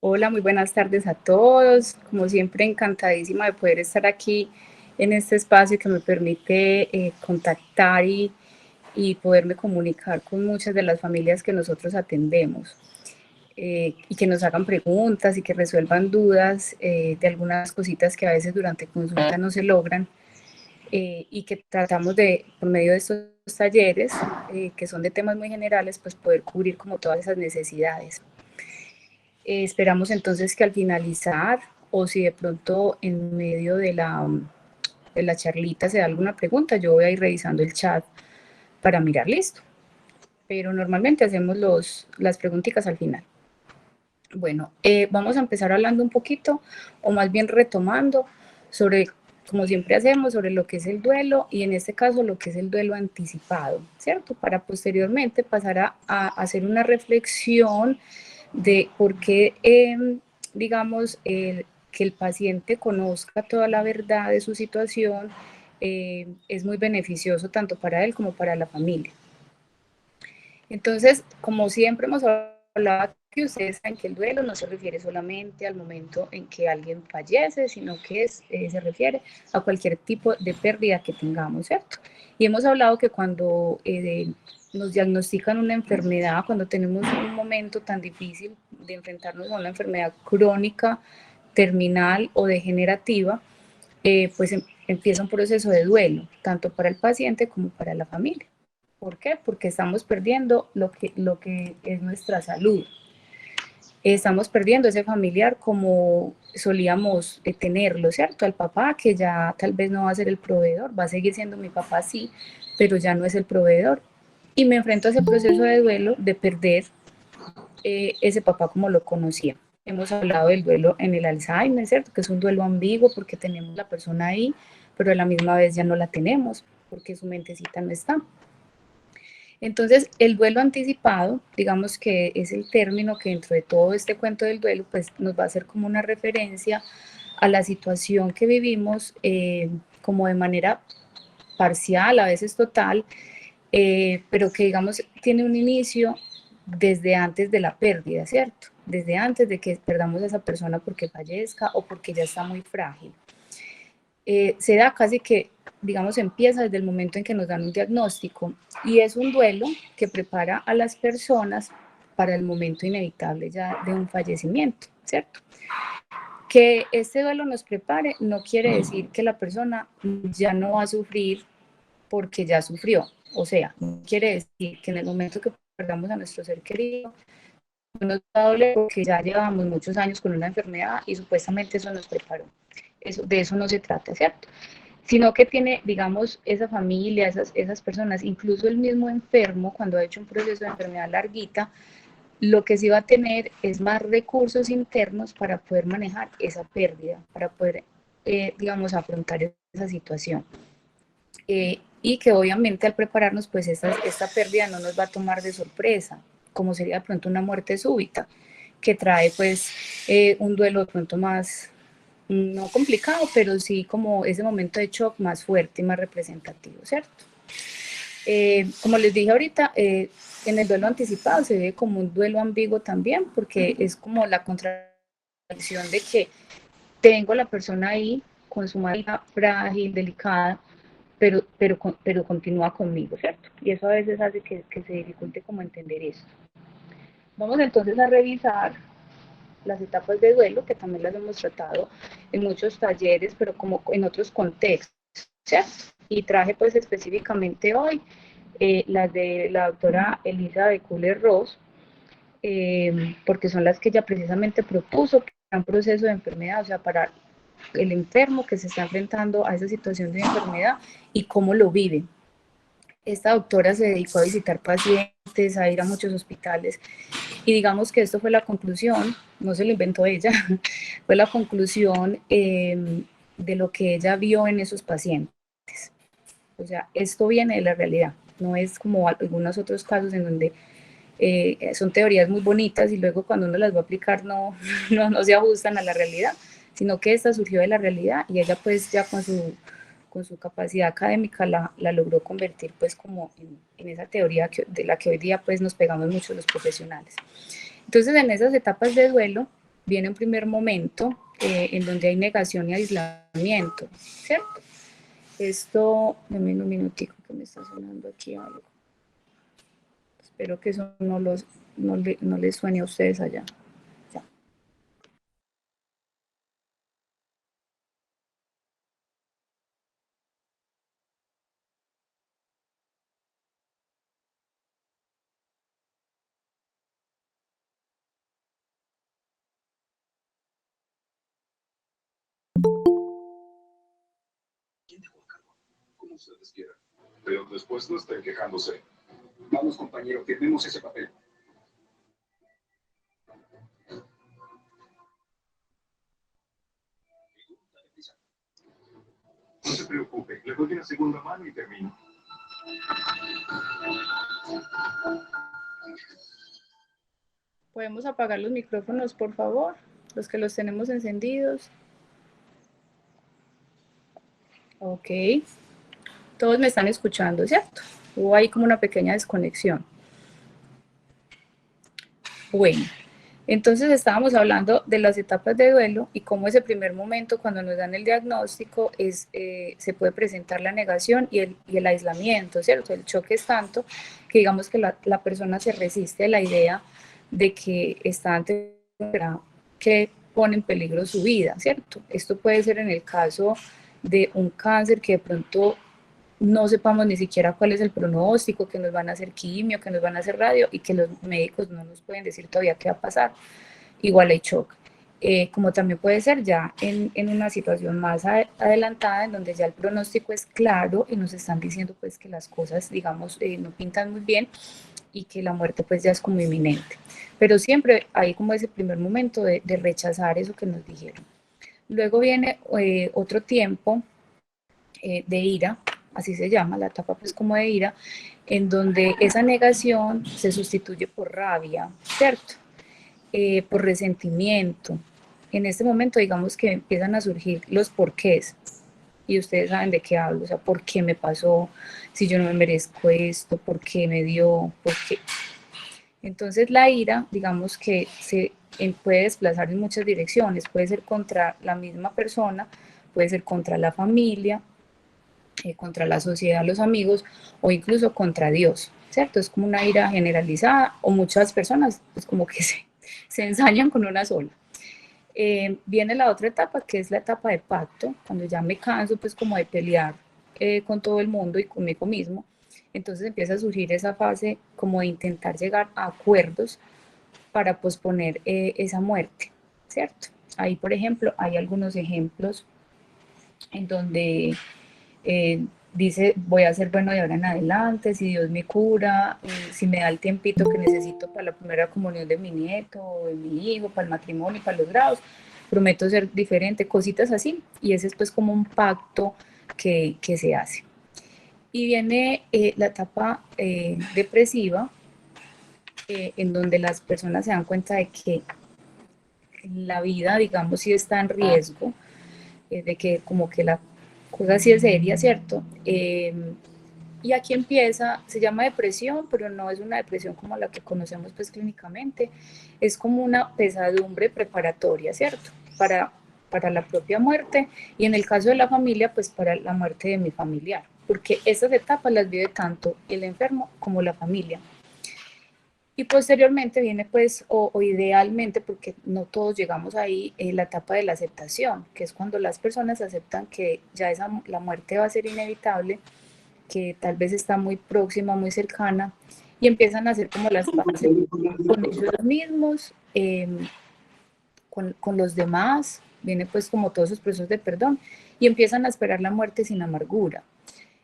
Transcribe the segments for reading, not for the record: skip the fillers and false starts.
Hola, muy buenas tardes a todos. Como siempre, encantadísima de poder estar aquí en este espacio que me permite contactar y poderme comunicar con muchas de las familias que nosotros atendemos y que nos hagan preguntas y que resuelvan dudas de algunas cositas que a veces durante consulta no se logran y que tratamos de, por medio de estos talleres, que son de temas muy generales, pues poder cubrir como todas esas necesidades. Esperamos entonces que al finalizar o si de pronto en medio de la charlita se da alguna pregunta, yo voy a ir revisando el chat para mirar listo. Pero normalmente hacemos las preguntitas al final. Bueno, vamos a empezar hablando un poquito, o más bien retomando, sobre, como siempre hacemos, sobre lo que es el duelo y en este caso lo que es el duelo anticipado, ¿cierto? Para posteriormente pasar a hacer una reflexión de por qué, digamos, que el paciente conozca toda la verdad de su situación es muy beneficioso tanto para él como para la familia. Entonces, como siempre hemos hablado, que ustedes saben que el duelo no se refiere solamente al momento en que alguien fallece, sino que se refiere a cualquier tipo de pérdida que tengamos, ¿cierto? Y hemos hablado que cuando nos diagnostican una enfermedad, cuando tenemos un momento tan difícil de enfrentarnos a una enfermedad crónica, terminal o degenerativa, pues empieza un proceso de duelo, tanto para el paciente como para la familia. ¿Por qué? Porque estamos perdiendo lo que es nuestra salud. Estamos perdiendo ese familiar como solíamos tenerlo, ¿cierto? Al papá, que ya tal vez no va a ser el proveedor, va a seguir siendo mi papá, sí, pero ya no es el proveedor. Y me enfrento a ese proceso de duelo de perder ese papá como lo conocía. Hemos hablado del duelo en el Alzheimer, ¿cierto? Que es un duelo ambiguo porque tenemos la persona ahí, pero a la misma vez ya no la tenemos porque su mentecita no está. Entonces, el duelo anticipado, digamos que es el término que dentro de todo este cuento del duelo, pues nos va a hacer como una referencia a la situación que vivimos como de manera parcial, a veces total, pero que digamos tiene un inicio desde antes de la pérdida, ¿cierto? Desde antes de que perdamos a esa persona porque fallezca o porque ya está muy frágil. Se da casi que, digamos, empieza desde el momento en que nos dan un diagnóstico y es un duelo que prepara a las personas para el momento inevitable ya de un fallecimiento, ¿cierto? Que este duelo nos prepare no quiere decir que la persona ya no va a sufrir porque ya sufrió, o sea, no quiere decir que en el momento que perdamos a nuestro ser querido no nos va a doler porque ya llevamos muchos años con una enfermedad y supuestamente eso nos preparó. De eso no se trata, ¿cierto? Sino que tiene, digamos, esa familia, esas personas, incluso el mismo enfermo, cuando ha hecho un proceso de enfermedad larguita, lo que sí va a tener es más recursos internos para poder manejar esa pérdida, para poder, digamos, afrontar esa situación. Y que obviamente al prepararnos, pues esta pérdida no nos va a tomar de sorpresa, como sería de pronto una muerte súbita, que trae pues un duelo de pronto más, no complicado, pero sí como ese momento de shock más fuerte y más representativo, ¿cierto? Como les dije ahorita, en el duelo anticipado se ve como un duelo ambiguo también, porque es como la contradicción de que tengo a la persona ahí con su madera frágil, delicada, pero continúa conmigo, ¿cierto? Y eso a veces hace que se dificulte como entender eso. Vamos entonces a revisar las etapas de duelo, que también las hemos tratado en muchos talleres, pero como en otros contextos, ¿cierto? Y traje pues específicamente hoy las de la doctora Elisa de Kühler-Ross, porque son las que ella precisamente propuso para un proceso de enfermedad, o sea, para el enfermo que se está enfrentando a esa situación de enfermedad y cómo lo vive. Esta doctora se dedicó a visitar pacientes, a ir a muchos hospitales y digamos que esto fue la conclusión, no se lo inventó ella, fue la conclusión de lo que ella vio en esos pacientes. O sea, esto viene de la realidad, no es como algunos otros casos en donde son teorías muy bonitas y luego cuando uno las va a aplicar no se ajustan a la realidad, sino que esta surgió de la realidad y ella pues ya con su capacidad académica la logró convertir pues como en esa teoría de la que hoy día pues nos pegamos mucho los profesionales. Entonces en esas etapas de duelo viene un primer momento en donde hay negación y aislamiento, ¿cierto? Esto, dame un minutico que me está sonando aquí algo. Espero que eso no les suene a ustedes allá. Ya. Como ustedes quieran. Pero después no estén quejándose. Vamos, compañero, firmemos ese papel. No se preocupe, le doy una segunda mano y termino. ¿Podemos apagar los micrófonos, por favor? Los que los tenemos encendidos. Ok. Todos me están escuchando, ¿cierto? Hubo ahí como una pequeña desconexión. Bueno, entonces estábamos hablando de las etapas de duelo y cómo ese primer momento cuando nos dan el diagnóstico se puede presentar la negación y el aislamiento, ¿cierto? El choque es tanto que digamos que la persona se resiste a la idea de que está ante que pone en peligro su vida, ¿cierto? Esto puede ser en el caso de un cáncer que de pronto no sepamos ni siquiera cuál es el pronóstico, que nos van a hacer quimio, que nos van a hacer radio y que los médicos no nos pueden decir todavía qué va a pasar. Igual hay shock. Como también puede ser ya en una situación más adelantada, en donde ya el pronóstico es claro y nos están diciendo pues que las cosas, digamos, no pintan muy bien y que la muerte pues ya es como inminente. Pero siempre hay como ese primer momento de rechazar eso que nos dijeron. Luego viene otro tiempo de ira, así se llama, la etapa pues como de ira, en donde esa negación se sustituye por rabia, ¿cierto? Por resentimiento. En este momento digamos que empiezan a surgir los porqués, y ustedes saben de qué hablo, o sea, ¿por qué me pasó? Si yo no me merezco esto, ¿por qué me dio? ¿Por qué? Entonces la ira, digamos que se puede desplazar en muchas direcciones, puede ser contra la misma persona, puede ser contra la familia, contra la sociedad, los amigos o incluso contra Dios, ¿cierto? Es como una ira generalizada o muchas personas pues como que se ensañan con una sola. Viene la otra etapa que es la etapa de pacto, cuando ya me canso pues como de pelear con todo el mundo y conmigo mismo, entonces empieza a surgir esa fase como de intentar llegar a acuerdos para posponer esa muerte, ¿cierto? Ahí, por ejemplo, hay algunos ejemplos en donde dice, voy a ser bueno de ahora en adelante, si Dios me cura, si me da el tiempito que necesito para la primera comunión de mi nieto, o de mi hijo, para el matrimonio, para los grados, prometo ser diferente, cositas así, y ese es pues como un pacto que se hace. Y viene la etapa depresiva, en donde las personas se dan cuenta de que la vida, digamos, sí está en riesgo, de que como que la cosa sí es seria, ¿cierto? Y aquí empieza, se llama depresión, pero no es una depresión como la que conocemos pues clínicamente, es como una pesadumbre preparatoria, ¿cierto? Para la propia muerte y en el caso de la familia, pues para la muerte de mi familiar, porque esas etapas las vive tanto el enfermo como la familia. Y posteriormente viene pues, o idealmente, porque no todos llegamos ahí, la etapa de la aceptación, que es cuando las personas aceptan que ya la muerte va a ser inevitable, que tal vez está muy próxima, muy cercana, y empiezan a hacer como las paces con ellos mismos, con los demás, viene pues como todos esos procesos de perdón, y empiezan a esperar la muerte sin amargura.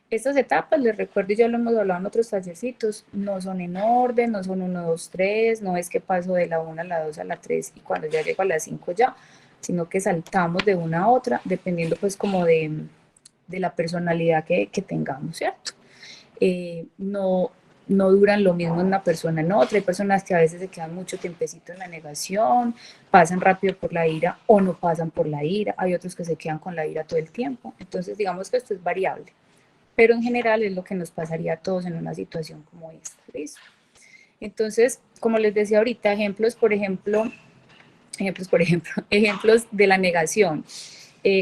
Estas etapas, les recuerdo, y ya lo hemos hablado en otros tallercitos, no son en orden, no son 1, 2, 3, no es que paso de la 1 a la 2 a la 3 y cuando ya llego a la 5 ya, sino que saltamos de una a otra, dependiendo pues como de la personalidad que tengamos, ¿cierto? No, no duran lo mismo en una persona en otra. Hay personas que a veces se quedan mucho tiempecito en la negación, pasan rápido por la ira o no pasan por la ira. Hay otros que se quedan con la ira todo el tiempo. Entonces, digamos que esto es variable. Pero en general es lo que nos pasaría a todos en una situación como esta. ¿Listo? Entonces, como les decía ahorita, ejemplos, por ejemplo, ejemplos, por ejemplo, ejemplos de la negación.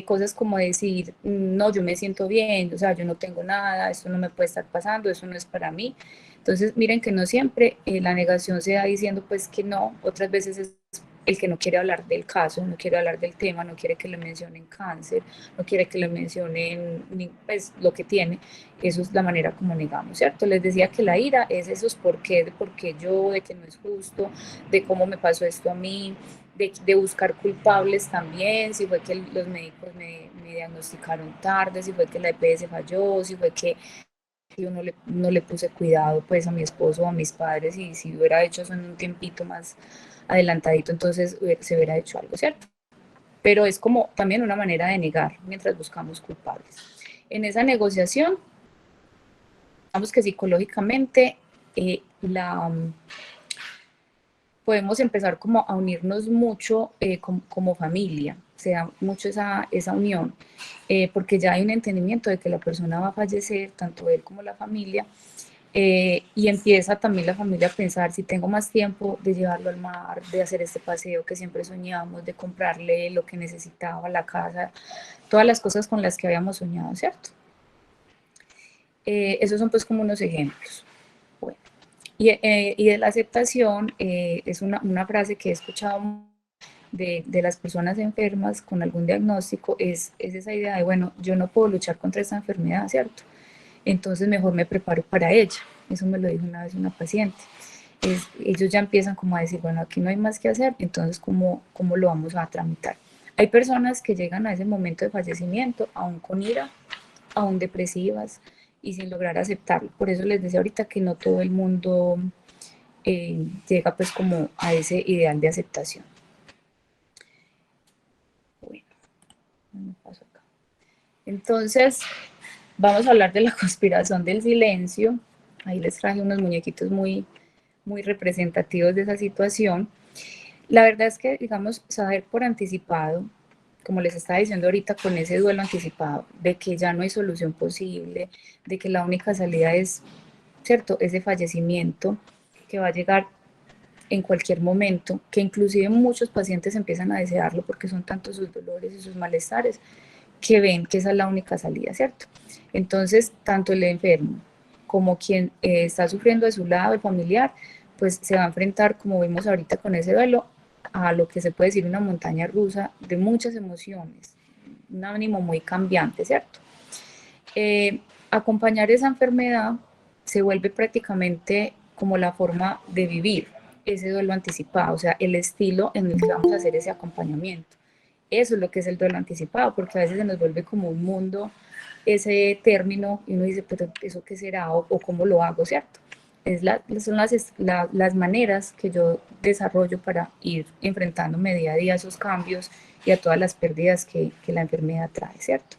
Cosas como decir, no, yo me siento bien, o sea, yo no tengo nada, esto no me puede estar pasando, eso no es para mí. Entonces, miren que no siempre la negación se da diciendo pues que no, otras veces es el que no quiere hablar del caso, no quiere hablar del tema, no quiere que le mencionen cáncer, no quiere que le mencionen pues, lo que tiene. Eso es la manera como negamos, ¿cierto? Les decía que la ira es esos por qué, de por qué yo, de que no es justo, de cómo me pasó esto a mí, de buscar culpables también, si fue que los médicos me diagnosticaron tarde, si fue que la EPS falló, si fue que yo no le puse cuidado pues a mi esposo o a mis padres y si hubiera hecho eso en un tiempito más adelantadito, entonces se hubiera hecho algo, ¿cierto? Pero es como también una manera de negar mientras buscamos culpables. En esa negociación, digamos que psicológicamente podemos empezar como a unirnos mucho como familia, se da mucho esa unión, porque ya hay un entendimiento de que la persona va a fallecer, tanto él como la familia, y empieza también la familia a pensar si tengo más tiempo de llevarlo al mar, de hacer este paseo que siempre soñamos, de comprarle lo que necesitaba, la casa, todas las cosas con las que habíamos soñado, ¿cierto? Esos son pues como unos ejemplos. Bueno, y de la aceptación es una frase que he escuchado de las personas enfermas con algún diagnóstico, es esa idea de, bueno, yo no puedo luchar contra esta enfermedad, ¿cierto? Entonces mejor me preparo para ella. Eso me lo dijo una vez una paciente. Ellos ya empiezan como a decir, bueno, aquí no hay más que hacer, entonces ¿cómo lo vamos a tramitar? Hay personas que llegan a ese momento de fallecimiento aún con ira, aún depresivas y sin lograr aceptarlo. Por eso les decía ahorita que no todo el mundo llega pues como a ese ideal de aceptación. Bueno, me paso acá. Entonces, vamos a hablar de la conspiración del silencio. Ahí les traje unos muñequitos muy representativos de esa situación. La verdad es que, digamos, saber por anticipado, como les estaba diciendo ahorita, con ese duelo anticipado, de que ya no hay solución posible, de que la única salida es, ¿cierto?, ese fallecimiento que va a llegar en cualquier momento, que inclusive muchos pacientes empiezan a desearlo porque son tantos sus dolores y sus malestares, que ven que esa es la única salida, ¿cierto? Entonces, tanto el enfermo como quien está sufriendo de su lado, el familiar, pues se va a enfrentar, como vimos ahorita con ese duelo, a lo que se puede decir una montaña rusa de muchas emociones, un ánimo muy cambiante, ¿cierto? Acompañar esa enfermedad se vuelve prácticamente como la forma de vivir ese duelo anticipado, o sea, el estilo en el que vamos a hacer ese acompañamiento. Eso es lo que es el duelo anticipado, porque a veces se nos vuelve como un mundo ese término y uno dice, pero ¿eso qué será? O ¿cómo lo hago? ¿Cierto? Son las maneras que yo desarrollo para ir enfrentándome día a día a esos cambios y a todas las pérdidas que la enfermedad trae, ¿cierto?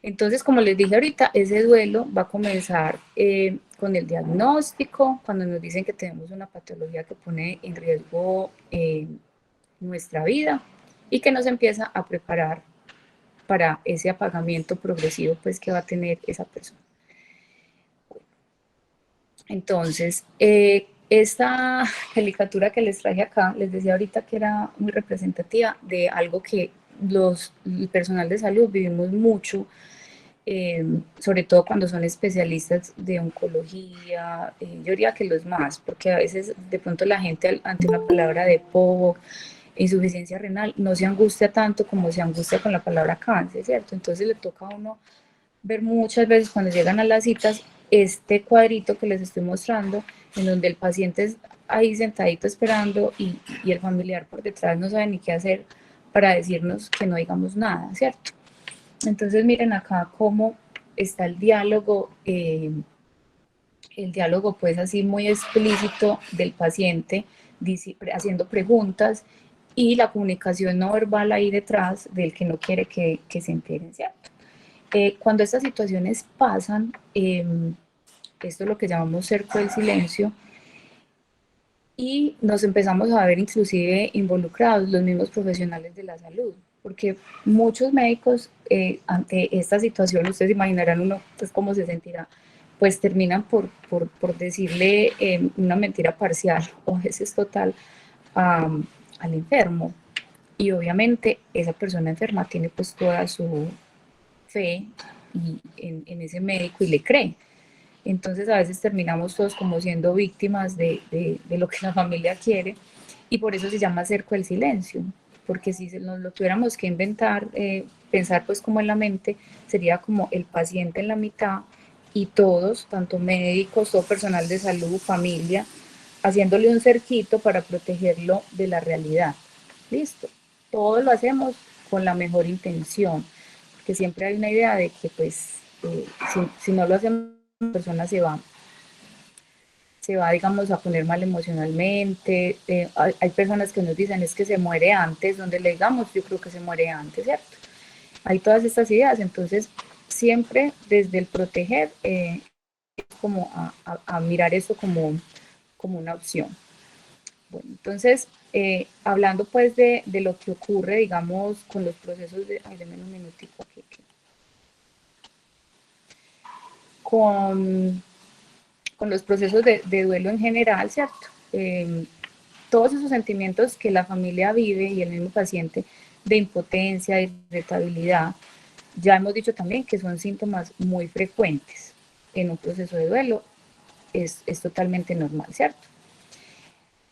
Entonces, como les dije ahorita, ese duelo va a comenzar con el diagnóstico, cuando nos dicen que tenemos una patología que pone en riesgo nuestra vida y que nos empieza a preparar para ese apagamiento progresivo pues, que va a tener esa persona. Entonces, esta caricatura que les traje acá, les decía ahorita que era muy representativa de algo que el personal de salud vivimos mucho, sobre todo cuando son especialistas de oncología, yo diría que los más, porque a veces de pronto la gente ante una palabra de POC, insuficiencia renal, no se angustia tanto como se angustia con la palabra cáncer, ¿cierto? Entonces le toca a uno ver muchas veces cuando llegan a las citas este cuadrito que les estoy mostrando, en donde el paciente es ahí sentadito esperando y el familiar por detrás no sabe ni qué hacer para decirnos que no digamos nada, ¿cierto? Entonces miren acá cómo está el diálogo pues así muy explícito del paciente haciendo preguntas y la comunicación no verbal ahí detrás del que no quiere que se enteren, ¿cierto? Cuando estas situaciones pasan, esto es lo que llamamos cerco del silencio, y nos empezamos a ver inclusive involucrados los mismos profesionales de la salud, porque muchos médicos ante esta situación, ustedes imaginarán uno pues cómo se sentirá, pues terminan por decirle una mentira parcial o a veces total a, al enfermo. Y obviamente esa persona enferma tiene pues toda su fe en ese médico y le cree. Entonces a veces terminamos todos como siendo víctimas de lo que la familia quiere, y por eso se llama cerco del silencio, porque si nos lo tuviéramos que inventar, pensar pues como en la mente, sería como el paciente en la mitad y todos, tanto médicos, todo personal de salud, familia, haciéndole un cerquito para protegerlo de la realidad. Listo, todo lo hacemos con la mejor intención, porque siempre hay una idea de que pues si no lo hacemos, la persona se va, digamos, a poner mal emocionalmente. Hay personas que nos dicen es que se muere antes, donde le digamos, yo creo que se muere antes, ¿cierto? Hay todas estas ideas, entonces siempre desde el proteger, como a mirar eso como una opción. Bueno, entonces, hablando pues de lo que ocurre, digamos, con los procesos de, ay, denme un minutico aquí, con los procesos de duelo en general, ¿cierto? Todos esos sentimientos que la familia vive y el mismo paciente de impotencia, de irritabilidad, ya hemos dicho también que son síntomas muy frecuentes en un proceso de duelo, es totalmente normal, ¿cierto?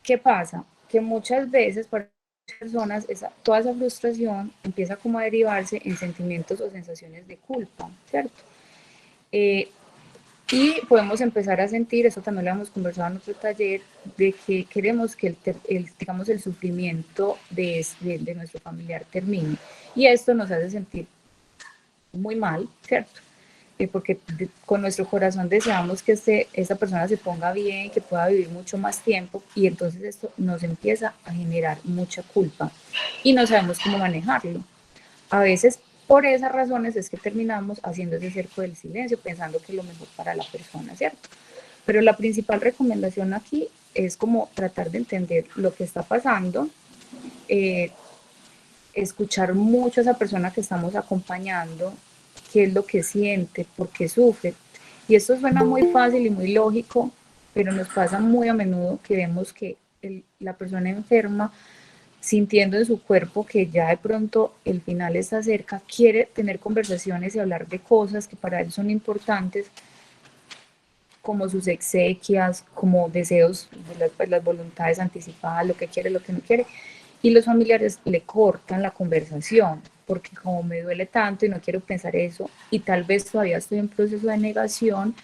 ¿Qué pasa? Que muchas veces para muchas personas toda esa frustración empieza como a derivarse en sentimientos o sensaciones de culpa, ¿cierto? Y podemos empezar a sentir, eso también lo hemos conversado en otro taller, de que queremos que digamos, el sufrimiento de nuestro familiar termine. Y esto nos hace sentir muy mal, ¿cierto? Porque con nuestro corazón deseamos que esa persona se ponga bien, que pueda vivir mucho más tiempo, y entonces esto nos empieza a generar mucha culpa y no sabemos cómo manejarlo. A veces por esas razones es que terminamos haciendo ese cerco del silencio, pensando que es lo mejor para la persona, ¿cierto? Pero la principal recomendación aquí es como tratar de entender lo que está pasando, eh, escuchar mucho a esa persona que estamos acompañando, qué es lo que siente, por qué sufre. Y esto suena muy fácil y muy lógico, pero nos pasa muy a menudo que vemos que la persona enferma, sintiendo en su cuerpo que ya de pronto el final está cerca, quiere tener conversaciones y hablar de cosas que para él son importantes, como sus exequias, como deseos, las voluntades anticipadas, lo que quiere, lo que no quiere, y los familiares le cortan la conversación, porque como me duele tanto y no quiero pensar eso, y tal vez todavía estoy en proceso de negación,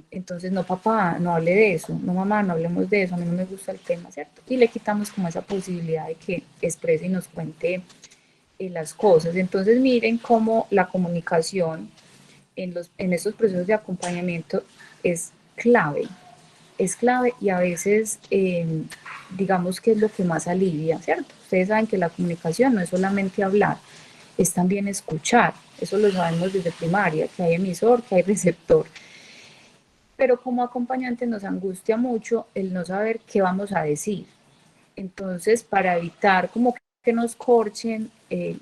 entonces no, papá, no hable de eso, no, mamá, no hablemos de eso, a mí no me gusta el tema, ¿cierto? Y le quitamos como esa posibilidad de que exprese y nos cuente las cosas. Entonces miren cómo la comunicación en estos procesos de acompañamiento es clave, es clave, y a veces digamos que es lo que más alivia, ¿cierto? Ustedes saben que la comunicación no es solamente hablar, es también escuchar, eso lo sabemos desde primaria, que hay emisor, que hay receptor, pero como acompañante nos angustia mucho el no saber qué vamos a decir. Entonces, para evitar como que nos corchen,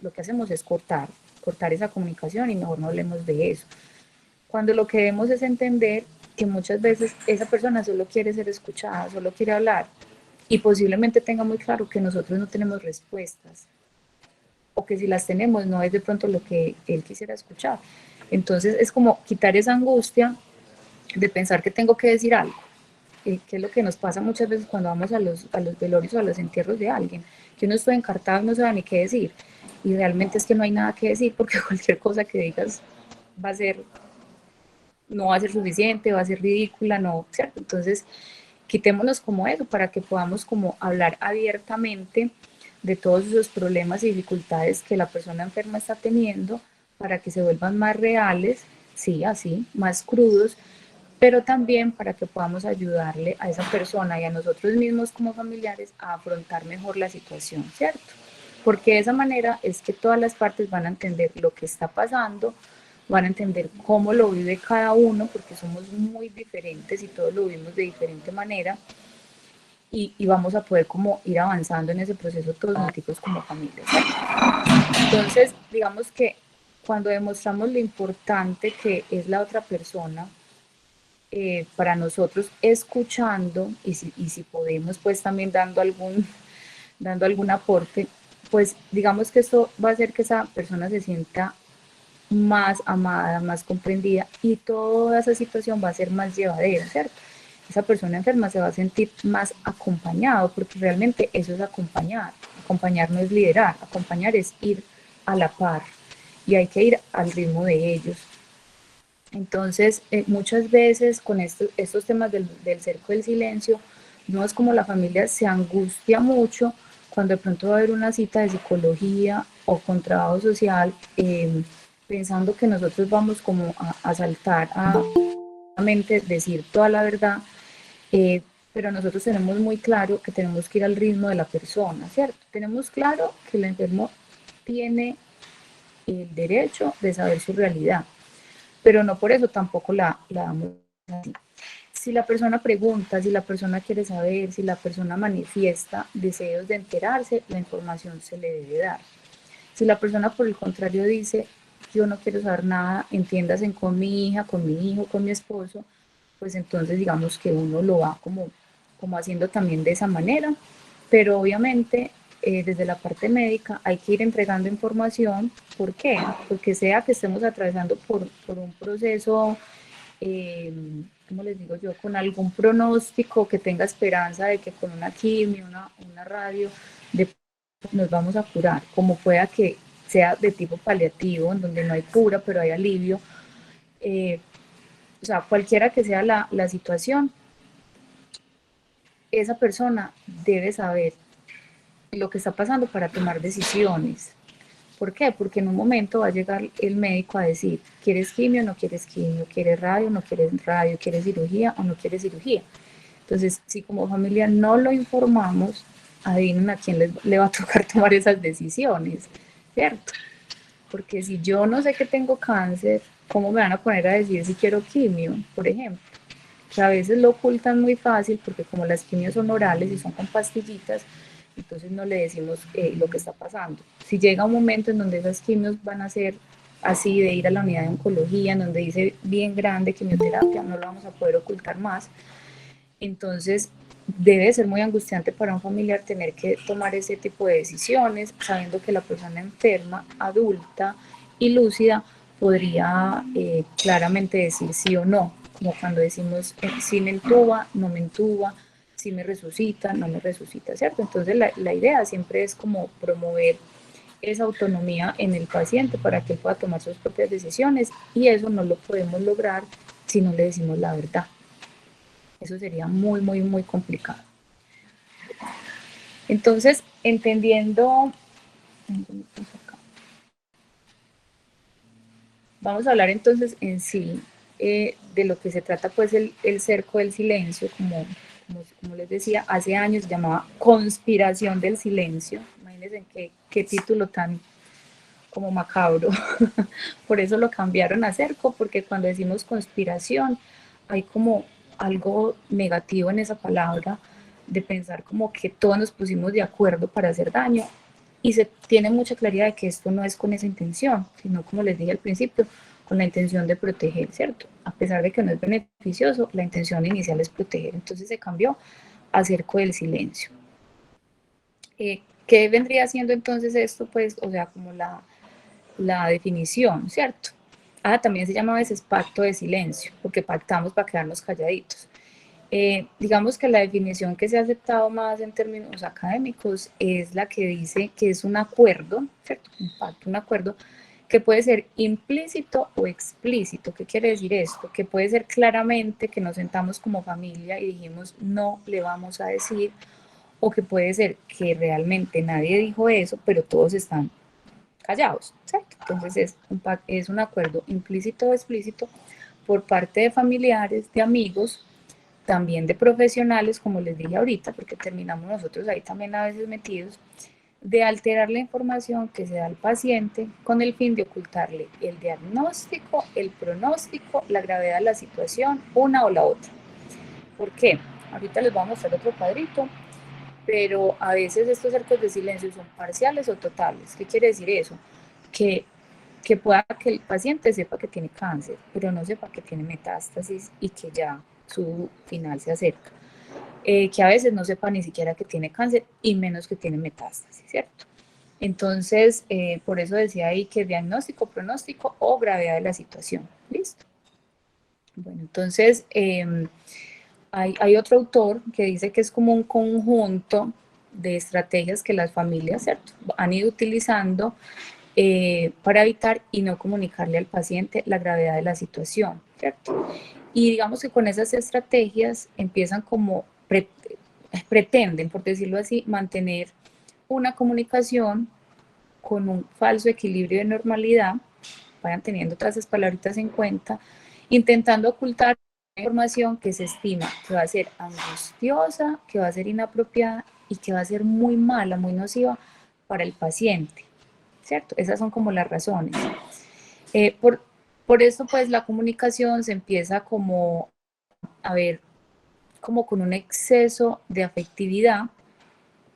lo que hacemos es cortar esa comunicación y mejor no hablemos de eso. Cuando lo que debemos es entender que muchas veces esa persona solo quiere ser escuchada, solo quiere hablar, y posiblemente tenga muy claro que nosotros no tenemos respuestas, o que si las tenemos no es de pronto lo que él quisiera escuchar. Entonces es como quitar esa angustia de pensar que tengo que decir algo, que es lo que nos pasa muchas veces cuando vamos a los velorios o a los entierros de alguien, que uno está encartado y no sabe ni qué decir, y realmente es que no hay nada que decir, porque cualquier cosa que digas va a ser, no va a ser suficiente, va a ser ridícula, no, ¿cierto? Entonces, quitémonos como eso para que podamos como hablar abiertamente de todos esos problemas y dificultades que la persona enferma está teniendo, para que se vuelvan más reales, sí, así, más crudos, pero también para que podamos ayudarle a esa persona y a nosotros mismos como familiares a afrontar mejor la situación, ¿cierto? Porque de esa manera es que todas las partes van a entender lo que está pasando, van a entender cómo lo vive cada uno, porque somos muy diferentes y todos lo vivimos de diferente manera, y vamos a poder como ir avanzando en ese proceso todos nosotros como familia, ¿cierto? Entonces, digamos que cuando demostramos lo importante que es la otra persona, para nosotros escuchando, y si podemos pues también dando dando algún aporte, pues digamos que esto va a hacer que esa persona se sienta más amada, más comprendida y toda esa situación va a ser más llevadera, ¿cierto? Esa persona enferma se va a sentir más acompañado, porque realmente eso es acompañar. Acompañar no es liderar, acompañar es ir a la par y hay que ir al ritmo de ellos. Entonces, muchas veces con estos temas del cerco del silencio, no es como la familia se angustia mucho cuando de pronto va a haber una cita de psicología o con trabajo social, pensando que nosotros vamos como a saltar a decir toda la verdad, pero nosotros tenemos muy claro que tenemos que ir al ritmo de la persona, ¿cierto? Tenemos claro que el enfermo tiene el derecho de saber su realidad, pero no por eso tampoco la damos así. Si la persona pregunta, si la persona quiere saber, si la persona manifiesta deseos de enterarse, la información se le debe dar. Si la persona por el contrario dice, yo no quiero saber nada, entiéndase con mi hija, con mi hijo, con mi esposo, pues entonces digamos que uno lo va como haciendo también de esa manera, pero obviamente desde la parte médica hay que ir entregando información. ¿Por qué? Porque sea que estemos atravesando por un proceso, eh, ¿cómo les digo yo?, con algún pronóstico que tenga esperanza de que con una quimio, una radio, de, nos vamos a curar, como pueda que sea de tipo paliativo, en donde no hay cura, pero hay alivio. O sea, cualquiera que sea la situación, esa persona debe saber lo que está pasando para tomar decisiones. ¿Por qué? Porque en un momento va a llegar el médico a decir, ¿quieres quimio o no quieres quimio? ¿Quieres radio o no quieres radio? ¿Quieres cirugía o no quieres cirugía? Entonces, si como familia no lo informamos, adivinen a quién le va a tocar tomar esas decisiones, ¿cierto? Porque si yo no sé que tengo cáncer, ¿cómo me van a poner a decir si quiero quimio, por ejemplo? Que a veces lo ocultan muy fácil porque como las quimios son orales y son con pastillitas, entonces no le decimos lo que está pasando. Si llega un momento en donde esas quimios van a ser así, de ir a la unidad de oncología, en donde dice bien grande quimioterapia, no lo vamos a poder ocultar más, entonces debe ser muy angustiante para un familiar tener que tomar ese tipo de decisiones, sabiendo que la persona enferma, adulta y lúcida podría claramente decir sí o no, como cuando decimos sí me entuba, no me entuba, sí me resucita, no me resucita, ¿cierto? Entonces la idea siempre es como promover esa autonomía en el paciente para que él pueda tomar sus propias decisiones y eso no lo podemos lograr si no le decimos la verdad. Eso sería muy, muy, muy complicado. Entonces, entendiendo, vamos a hablar entonces en sí de lo que se trata pues el cerco del silencio, como les decía, hace años se llamaba conspiración del silencio. Imagínense qué título tan como macabro. Por eso lo cambiaron a cerco, porque cuando decimos conspiración hay como algo negativo en esa palabra, de pensar como que todos nos pusimos de acuerdo para hacer daño y se tiene mucha claridad de que esto no es con esa intención, sino como les dije al principio, con la intención de proteger, ¿cierto? A pesar de que no es beneficioso, la intención inicial es proteger, entonces se cambió a cerco del silencio. ¿Qué vendría siendo entonces esto? Pues, o sea, como la definición, ¿cierto? También se llama a veces pacto de silencio, porque pactamos para quedarnos calladitos. Digamos que la definición que se ha aceptado más en términos académicos es la que dice que es un acuerdo, ¿cierto? Un pacto, un acuerdo que puede ser implícito o explícito. ¿Qué quiere decir esto? Que puede ser claramente que nos sentamos como familia y dijimos no le vamos a decir, o que puede ser que realmente nadie dijo eso, pero todos están callados, ¿cierto? Entonces es un acuerdo implícito o explícito por parte de familiares, de amigos, también de profesionales, como les dije ahorita, porque terminamos nosotros ahí también a veces metidos, de alterar la información que se da al paciente con el fin de ocultarle el diagnóstico, el pronóstico, la gravedad de la situación, una o la otra. ¿Por qué? Ahorita les voy a mostrar otro cuadrito, pero a veces estos cercos de silencio son parciales o totales. ¿Qué quiere decir eso? Que, que pueda que el paciente sepa que tiene cáncer, pero no sepa que tiene metástasis y que ya su final se acerca. que a veces no sepa ni siquiera que tiene cáncer y menos que tiene metástasis, ¿cierto? Entonces, por eso decía ahí que diagnóstico, pronóstico o gravedad de la situación. ¿Listo? Bueno, entonces hay otro autor que dice que es como un conjunto de estrategias que las familias, ¿cierto?, han ido utilizando para evitar y no comunicarle al paciente la gravedad de la situación, ¿cierto? Y digamos que con esas estrategias empiezan como, pretenden, por decirlo así, mantener una comunicación con un falso equilibrio de normalidad, vayan teniendo todas esas palabritas en cuenta, intentando ocultar información que se estima que va a ser angustiosa, que va a ser inapropiada y que va a ser muy mala, muy nociva para el paciente, ¿cierto? Esas son como las razones. Por eso, pues, la comunicación se empieza como a ver como con un exceso de afectividad,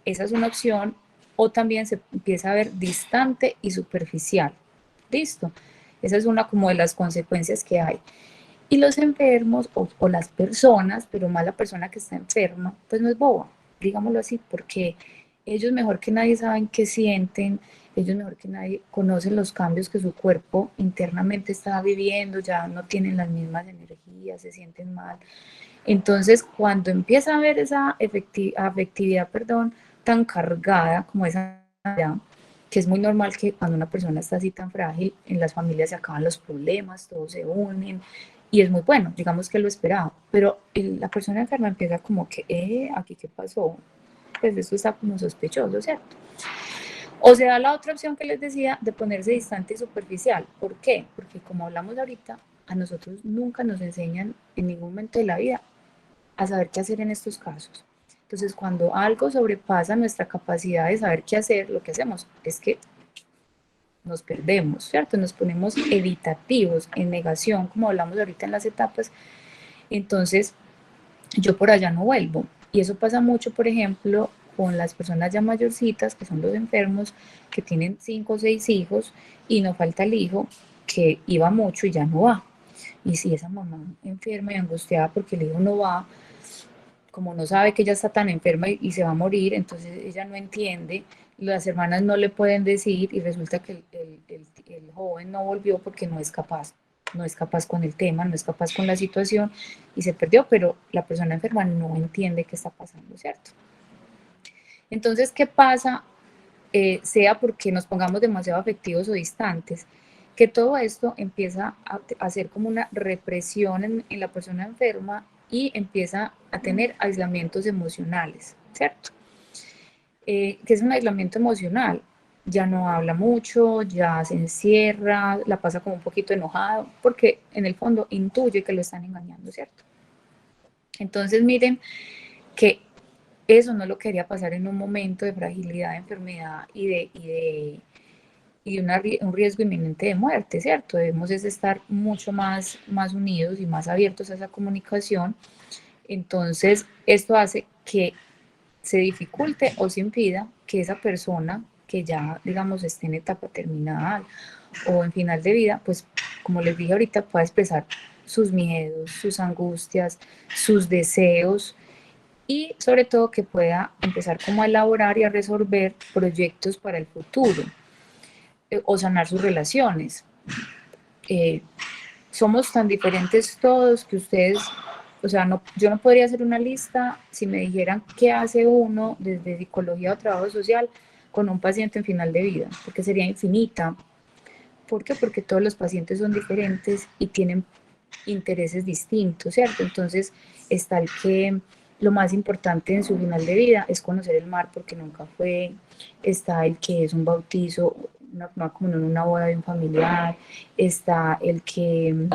esa es una opción, o también se empieza a ver distante y superficial. ¿Listo? Esa es una como de las consecuencias que hay. Y los enfermos o las personas, pero más la persona que está enferma, pues no es boba, digámoslo así, porque ellos mejor que nadie saben qué sienten, ellos mejor que nadie conocen los cambios que su cuerpo internamente está viviendo, ya no tienen las mismas energías, se sienten mal. Entonces, cuando empieza a haber esa afectividad, perdón, tan cargada como esa, que es muy normal que cuando una persona está así tan frágil, en las familias se acaban los problemas, todos se unen, y es muy bueno, digamos que lo esperaba, pero la persona enferma empieza como que, aquí qué pasó, pues esto está como sospechoso, ¿cierto? O se da la otra opción que les decía de ponerse distante y superficial. ¿Por qué? Porque como hablamos ahorita, a nosotros nunca nos enseñan en ningún momento de la vida a saber qué hacer en estos casos. Entonces, cuando algo sobrepasa nuestra capacidad de saber qué hacer, lo que hacemos es que nos perdemos, ¿cierto? Nos ponemos evitativos, en negación, como hablamos ahorita en las etapas. Entonces, yo por allá no vuelvo. Y eso pasa mucho, por ejemplo, con las personas ya mayorcitas, que son los enfermos, que tienen 5 o 6 hijos, y no falta el hijo que iba mucho y ya no va. Y si esa mamá enferma y angustiada porque el hijo no va, como no sabe que ella está tan enferma y se va a morir, entonces ella no entiende, las hermanas no le pueden decir y resulta que el joven no volvió porque no es capaz, no es capaz con el tema, no es capaz con la situación y se perdió, pero la persona enferma no entiende qué está pasando, ¿cierto? Entonces, ¿qué pasa? Sea porque nos pongamos demasiado afectivos o distantes, que todo esto empieza a ser como una represión en la persona enferma y empieza a tener aislamientos emocionales, ¿cierto? ¿Qué es un aislamiento emocional? Ya no habla mucho, ya se encierra, la pasa como un poquito enojado, porque en el fondo intuye que lo están engañando, ¿cierto? Entonces miren que eso no lo quería pasar en un momento de fragilidad, de enfermedad y un riesgo inminente de muerte, ¿cierto? Debemos es estar mucho más unidos y más abiertos a esa comunicación. Entonces, esto hace que se dificulte o se impida que esa persona que ya, digamos, esté en etapa terminal o en final de vida, pues, como les dije ahorita, pueda expresar sus miedos, sus angustias, sus deseos y sobre todo que pueda empezar como a elaborar y a resolver proyectos para el futuro o sanar sus relaciones. Eh, Somos tan diferentes todos que ustedes, o sea, no, yo no podría hacer una lista si me dijeran qué hace uno desde psicología o trabajo social con un paciente en final de vida, porque sería infinita. ¿Por qué? Porque todos los pacientes son diferentes y tienen intereses distintos, ¿cierto? Entonces está el que lo más importante en su final de vida es conocer el mar porque nunca fue, está el que es un bautizo, una comunión, una boda de un familiar, está el que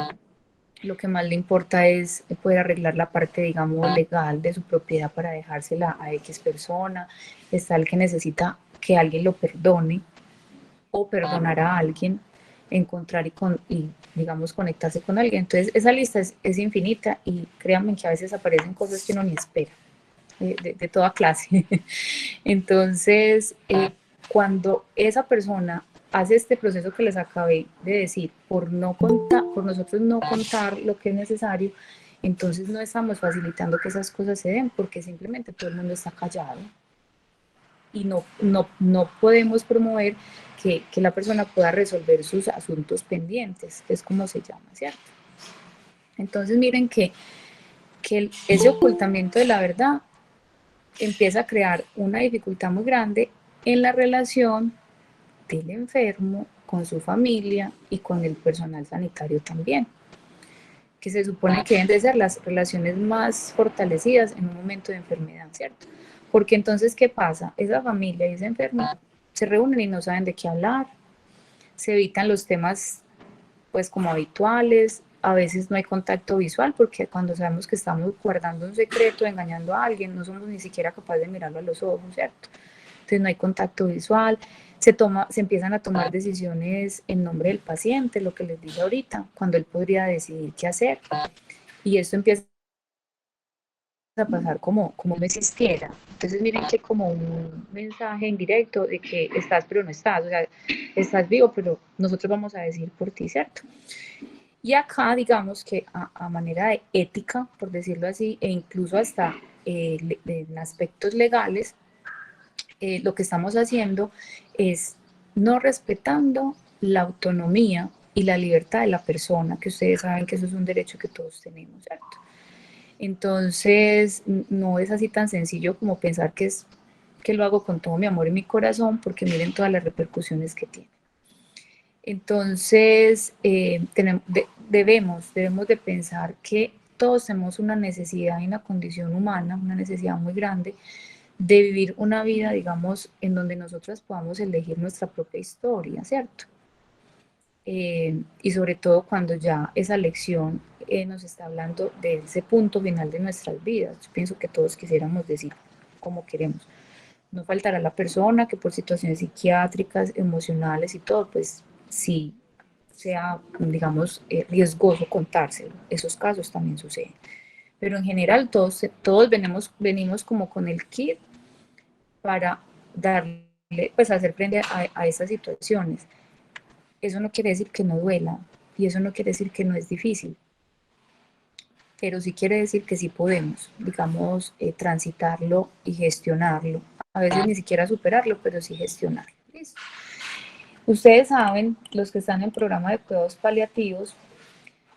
lo que más le importa es poder arreglar la parte, digamos, legal de su propiedad para dejársela a X persona, está el que necesita que alguien lo perdone o perdonar a alguien, encontrar y digamos, conectarse con alguien. Entonces, esa lista es infinita y créanme que a veces aparecen cosas que uno ni espera, de toda clase. Entonces, cuando esa persona hace este proceso que les acabé de decir, por no contar, por nosotros no contar lo que es necesario, Entonces no estamos facilitando que esas cosas se den porque simplemente todo el mundo está callado y no podemos promover que la persona pueda resolver sus asuntos pendientes, que es como se llama, ¿cierto? Entonces miren que ese ocultamiento de la verdad empieza a crear una dificultad muy grande en la relación del enfermo con su familia y con el personal sanitario también, que se supone que deben de ser las relaciones más fortalecidas en un momento de enfermedad, ¿cierto? Porque entonces, ¿qué pasa? Esa familia y ese enfermo se reúnen y no saben de qué hablar, se evitan los temas pues como habituales, a veces no hay contacto visual porque cuando sabemos que estamos guardando un secreto, engañando a alguien, no somos ni siquiera capaces de mirarlo a los ojos, ¿cierto? Entonces no hay contacto visual, se empiezan a tomar decisiones en nombre del paciente, lo que les dije ahorita, cuando él podría decidir qué hacer. Y esto empieza a pasar como no existiera. Entonces miren que como un mensaje indirecto de que estás pero no estás, o sea, estás vivo pero nosotros vamos a decir por ti, ¿cierto? Y acá digamos que a manera de ética, por decirlo así, e incluso hasta en aspectos legales, lo que estamos haciendo es no respetando la autonomía y la libertad de la persona, que ustedes saben que eso es un derecho que todos tenemos, ¿cierto? Entonces, no es así tan sencillo como pensar que lo hago con todo mi amor y mi corazón, porque miren todas las repercusiones que tiene. Entonces, debemos de pensar que todos tenemos una necesidad y una condición humana, una necesidad muy grande de vivir una vida, digamos, en donde nosotras podamos elegir nuestra propia historia, ¿cierto? Y sobre todo cuando ya esa lección nos está hablando de ese punto final de nuestras vidas. Yo pienso que todos quisiéramos decir como queremos. No faltará la persona que por situaciones psiquiátricas, emocionales y todo, pues sí sea, digamos, riesgoso contárselo. Esos casos también suceden. Pero en general todos venimos como con el kit para darle, pues hacer frente a esas situaciones. Eso no quiere decir que no duela y eso no quiere decir que no es difícil, pero sí quiere decir que sí podemos, digamos, transitarlo y gestionarlo. A veces ni siquiera superarlo, pero sí gestionarlo. ¿Listo? Ustedes saben, los que están en el programa de cuidados paliativos,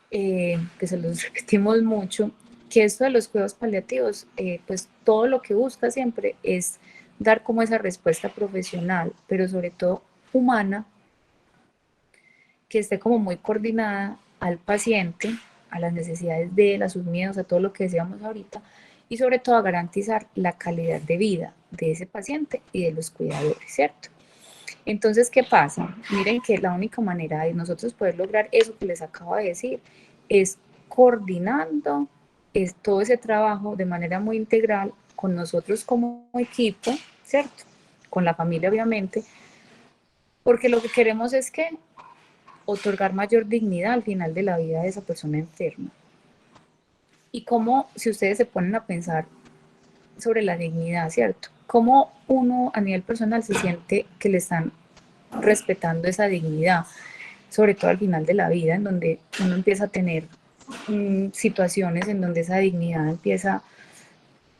que se los repetimos mucho, que esto de los cuidados paliativos, pues todo lo que busca siempre es dar como esa respuesta profesional, pero sobre todo humana, que esté como muy coordinada al paciente, a las necesidades de él, a sus miedos, a todo lo que decíamos ahorita, y sobre todo a garantizar la calidad de vida de ese paciente y de los cuidadores, ¿cierto? Entonces, ¿qué pasa? Miren que la única manera de nosotros poder lograr eso que les acabo de decir es coordinando todo ese trabajo de manera muy integral con nosotros como equipo, ¿cierto? Con la familia, obviamente, porque lo que queremos es que otorgar mayor dignidad al final de la vida de esa persona enferma. Y cómo, si ustedes se ponen a pensar sobre la dignidad, ¿cierto? Cómo uno a nivel personal se siente que le están respetando esa dignidad, sobre todo al final de la vida, en donde uno empieza a tener situaciones en donde esa dignidad empieza,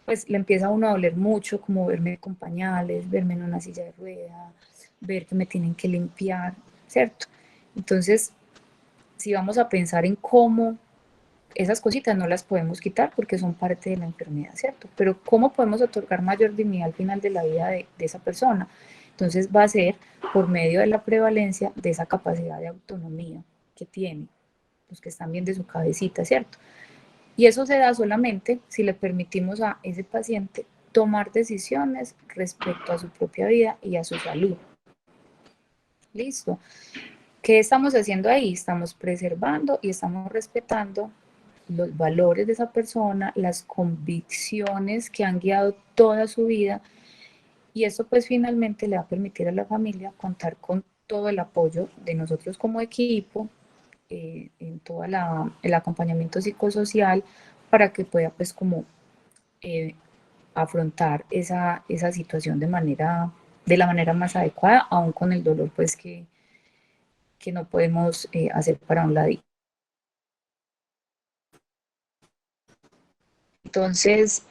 pues le empieza a uno a doler mucho, como verme con pañales, verme en una silla de ruedas, ver que me tienen que limpiar, ¿cierto? Entonces, si vamos a pensar en cómo esas cositas no las podemos quitar porque son parte de la enfermedad, ¿cierto? Pero ¿cómo podemos otorgar mayor dignidad al final de la vida de esa persona? Entonces va a ser por medio de la prevalencia de esa capacidad de autonomía que tiene, los que están bien de su cabecita, ¿cierto? Y eso se da solamente si le permitimos a ese paciente tomar decisiones respecto a su propia vida y a su salud. Listo. ¿Qué estamos haciendo ahí? Estamos preservando y estamos respetando los valores de esa persona, las convicciones que han guiado toda su vida y eso pues finalmente le va a permitir a la familia contar con todo el apoyo de nosotros como equipo, en todo el acompañamiento psicosocial para que pueda pues como eh, afrontar esa situación de la manera más adecuada, aún con el dolor pues que no podemos hacer para un lado. Entonces,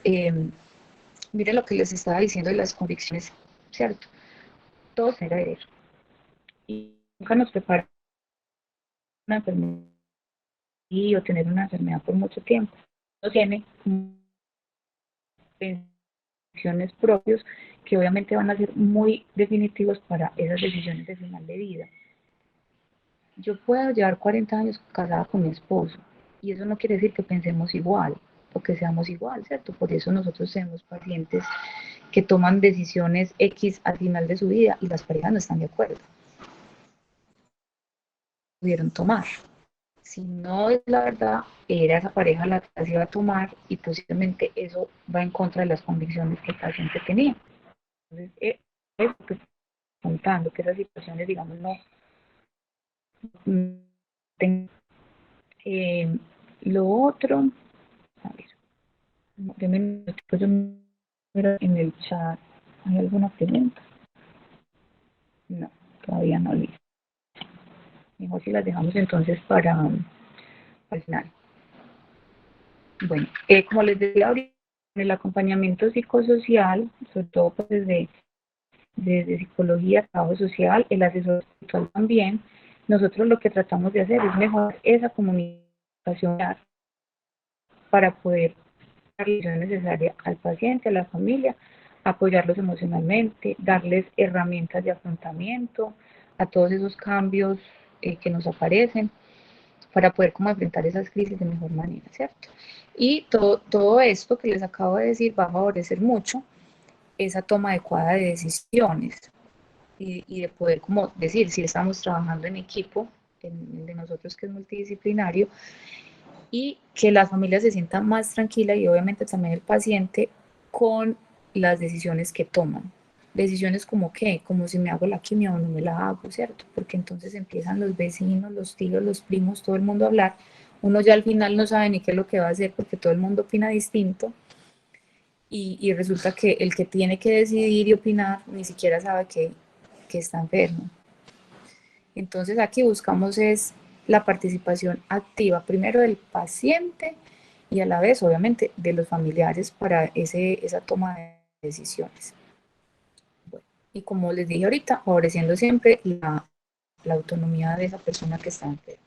miren lo que les estaba diciendo de las convicciones, ¿cierto? Todo será de eso. Y nunca nos prepara una enfermedad o tener una enfermedad por mucho tiempo. No tiene decisiones propios que obviamente van a ser muy definitivos para esas decisiones de final de vida. Yo puedo llevar 40 años casada con mi esposo y eso no quiere decir que pensemos igual o que seamos igual, ¿cierto? Por eso nosotros tenemos pacientes que toman decisiones X al final de su vida y las parejas no están de acuerdo. Pudieron tomar. Si no es la verdad, era esa pareja la que las iba a tomar y posiblemente eso va en contra de las convicciones que el paciente tenía. Entonces, es lo que estoy contando, que esas situaciones, digamos, no tengan. Lo otro, a ver, déme un minutico, yo miro en el chat, ¿hay alguna pregunta? No, todavía no listo. Mejor si las dejamos entonces para el final. Bueno, como les decía ahorita, en el acompañamiento psicosocial, sobre todo pues, desde psicología, trabajo social, el asesor espiritual también, nosotros lo que tratamos de hacer es mejorar esa comunicación para poder dar la ayuda necesaria al paciente, a la familia, apoyarlos emocionalmente, darles herramientas de afrontamiento a todos esos cambios que nos aparecen para poder como enfrentar esas crisis de mejor manera, ¿cierto? Y todo esto que les acabo de decir va a favorecer mucho esa toma adecuada de decisiones y de poder como decir, si estamos trabajando en equipo, el de nosotros que es multidisciplinario, y que la familia se sienta más tranquila y obviamente también el paciente con las decisiones que toman. Decisiones como qué, como si me hago la quimio o no me la hago, ¿cierto? Porque entonces empiezan los vecinos, los tíos, los primos, todo el mundo a hablar. Uno ya al final no sabe ni qué es lo que va a hacer porque todo el mundo opina distinto y resulta que el que tiene que decidir y opinar ni siquiera sabe que está enfermo. Entonces aquí buscamos es la participación activa, primero del paciente y a la vez, obviamente, de los familiares para esa toma de decisiones. Bueno, y como les dije ahorita, favoreciendo siempre la autonomía de esa persona que está enferma.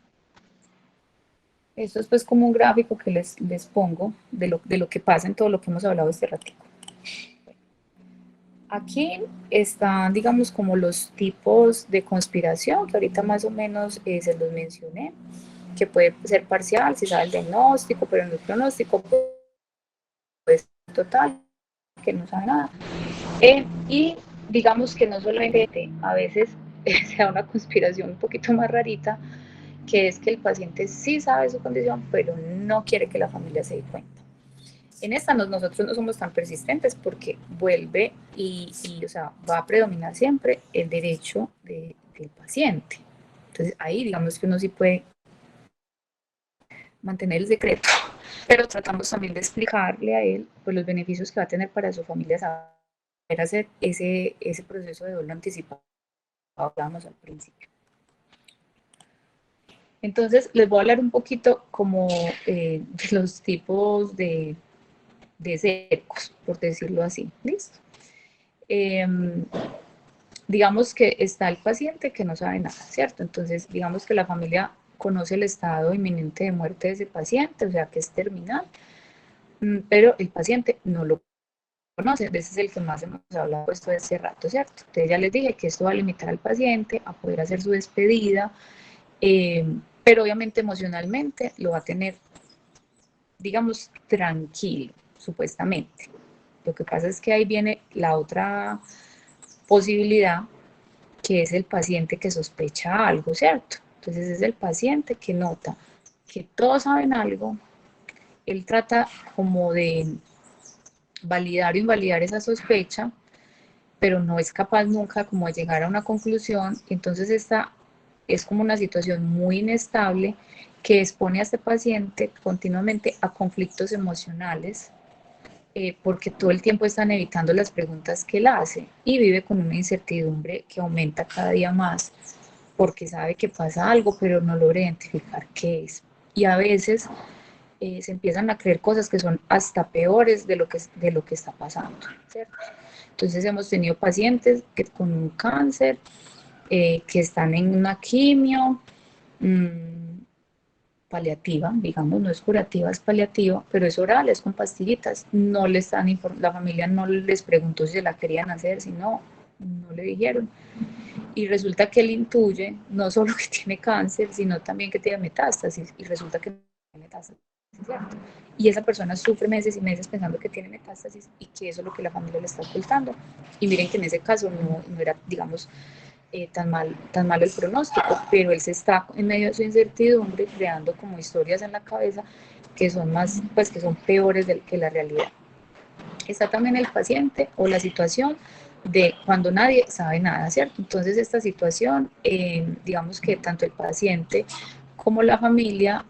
Esto es pues como un gráfico que les pongo de lo que pasa en todo lo que hemos hablado este ratito. Aquí están, digamos, como los tipos de conspiración, que ahorita más o menos se los mencioné, que puede ser parcial, si sabe el diagnóstico, pero en el pronóstico puede ser total, que no sabe nada. Y digamos que no solamente a veces sea una conspiración un poquito más rarita, que es que el paciente sí sabe su condición, pero no quiere que la familia se dé cuenta. En esta nosotros no somos tan persistentes porque vuelve o sea, va a predominar siempre el derecho del paciente. Entonces ahí digamos que uno sí puede mantener el secreto, pero tratamos también de explicarle a él pues, los beneficios que va a tener para su familia saber hacer ese proceso de duelo anticipado que hablábamos al principio. Entonces les voy a hablar un poquito como de los tipos de cercos, por decirlo así. ¿Listo? Digamos que está el paciente que no sabe nada, ¿cierto? Entonces, digamos que la familia conoce el estado inminente de muerte de ese paciente, o sea, que es terminal, pero el paciente no lo conoce. Ese es el que más hemos hablado pues, todo este rato, ¿cierto? Entonces ya les dije que esto va a limitar al paciente a poder hacer su despedida, pero obviamente emocionalmente lo va a tener, digamos, tranquilo, supuestamente. Lo que pasa es que ahí viene la otra posibilidad, que es el paciente que sospecha algo, ¿cierto? Entonces es el paciente que nota que todos saben algo, él trata como de validar o invalidar esa sospecha, pero no es capaz nunca como de llegar a una conclusión, entonces esta es como una situación muy inestable que expone a este paciente continuamente a conflictos emocionales, porque todo el tiempo están evitando las preguntas que él hace y vive con una incertidumbre que aumenta cada día más porque sabe que pasa algo, pero no logra identificar qué es. Y a veces se empiezan a creer cosas que son hasta peores de lo que está pasando, ¿cierto? Entonces hemos tenido pacientes que con un cáncer, que están en una quimio, paliativa, digamos, no es curativa, es paliativa, pero es oral, es con pastillitas. No le están la familia no les preguntó si se la querían hacer, si no, no le dijeron. Y resulta que él intuye no solo que tiene cáncer, sino también que tiene metástasis, y resulta que tiene metástasis, ¿cierto? Y esa persona sufre meses y meses pensando que tiene metástasis y que eso es lo que la familia le está ocultando. Y miren que en ese caso no era, digamos, tan malo el pronóstico, pero él se está en medio de su incertidumbre creando como historias en la cabeza que son más, pues que son peores que la realidad. Está también el paciente o la situación de cuando nadie sabe nada, ¿cierto? Entonces esta situación, digamos que tanto el paciente como la familia,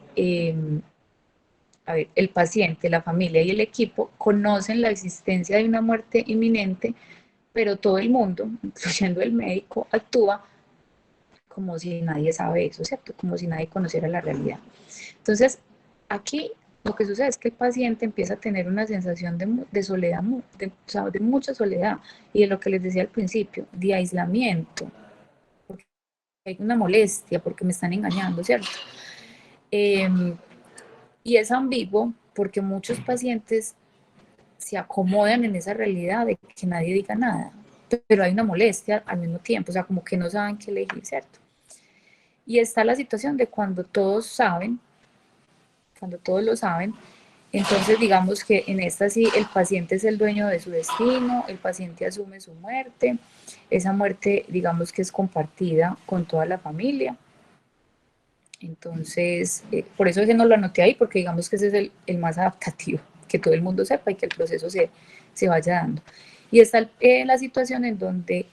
a ver, el paciente, la familia y el equipo conocen la existencia de una muerte inminente, pero todo el mundo, incluyendo el médico, actúa como si nadie sabe eso, ¿cierto? Como si nadie conociera la realidad. Entonces, aquí lo que sucede es que el paciente empieza a tener una sensación de soledad, o sea, de mucha soledad, y de lo que les decía al principio, de aislamiento, porque hay una molestia, porque me están engañando, ¿cierto? Y es ambiguo porque muchos pacientes se acomodan en esa realidad de que nadie diga nada, pero hay una molestia al mismo tiempo, o sea, como que no saben qué elegir, ¿cierto? Y está la situación de cuando todos saben, cuando todos lo saben, entonces digamos que en esta sí el paciente es el dueño de su destino, el paciente asume su muerte, esa muerte digamos que es compartida con toda la familia. Entonces, por eso ese no lo anoté ahí, porque digamos que ese es el más adaptativo, que todo el mundo sepa y que el proceso se vaya dando. Y está la situación en donde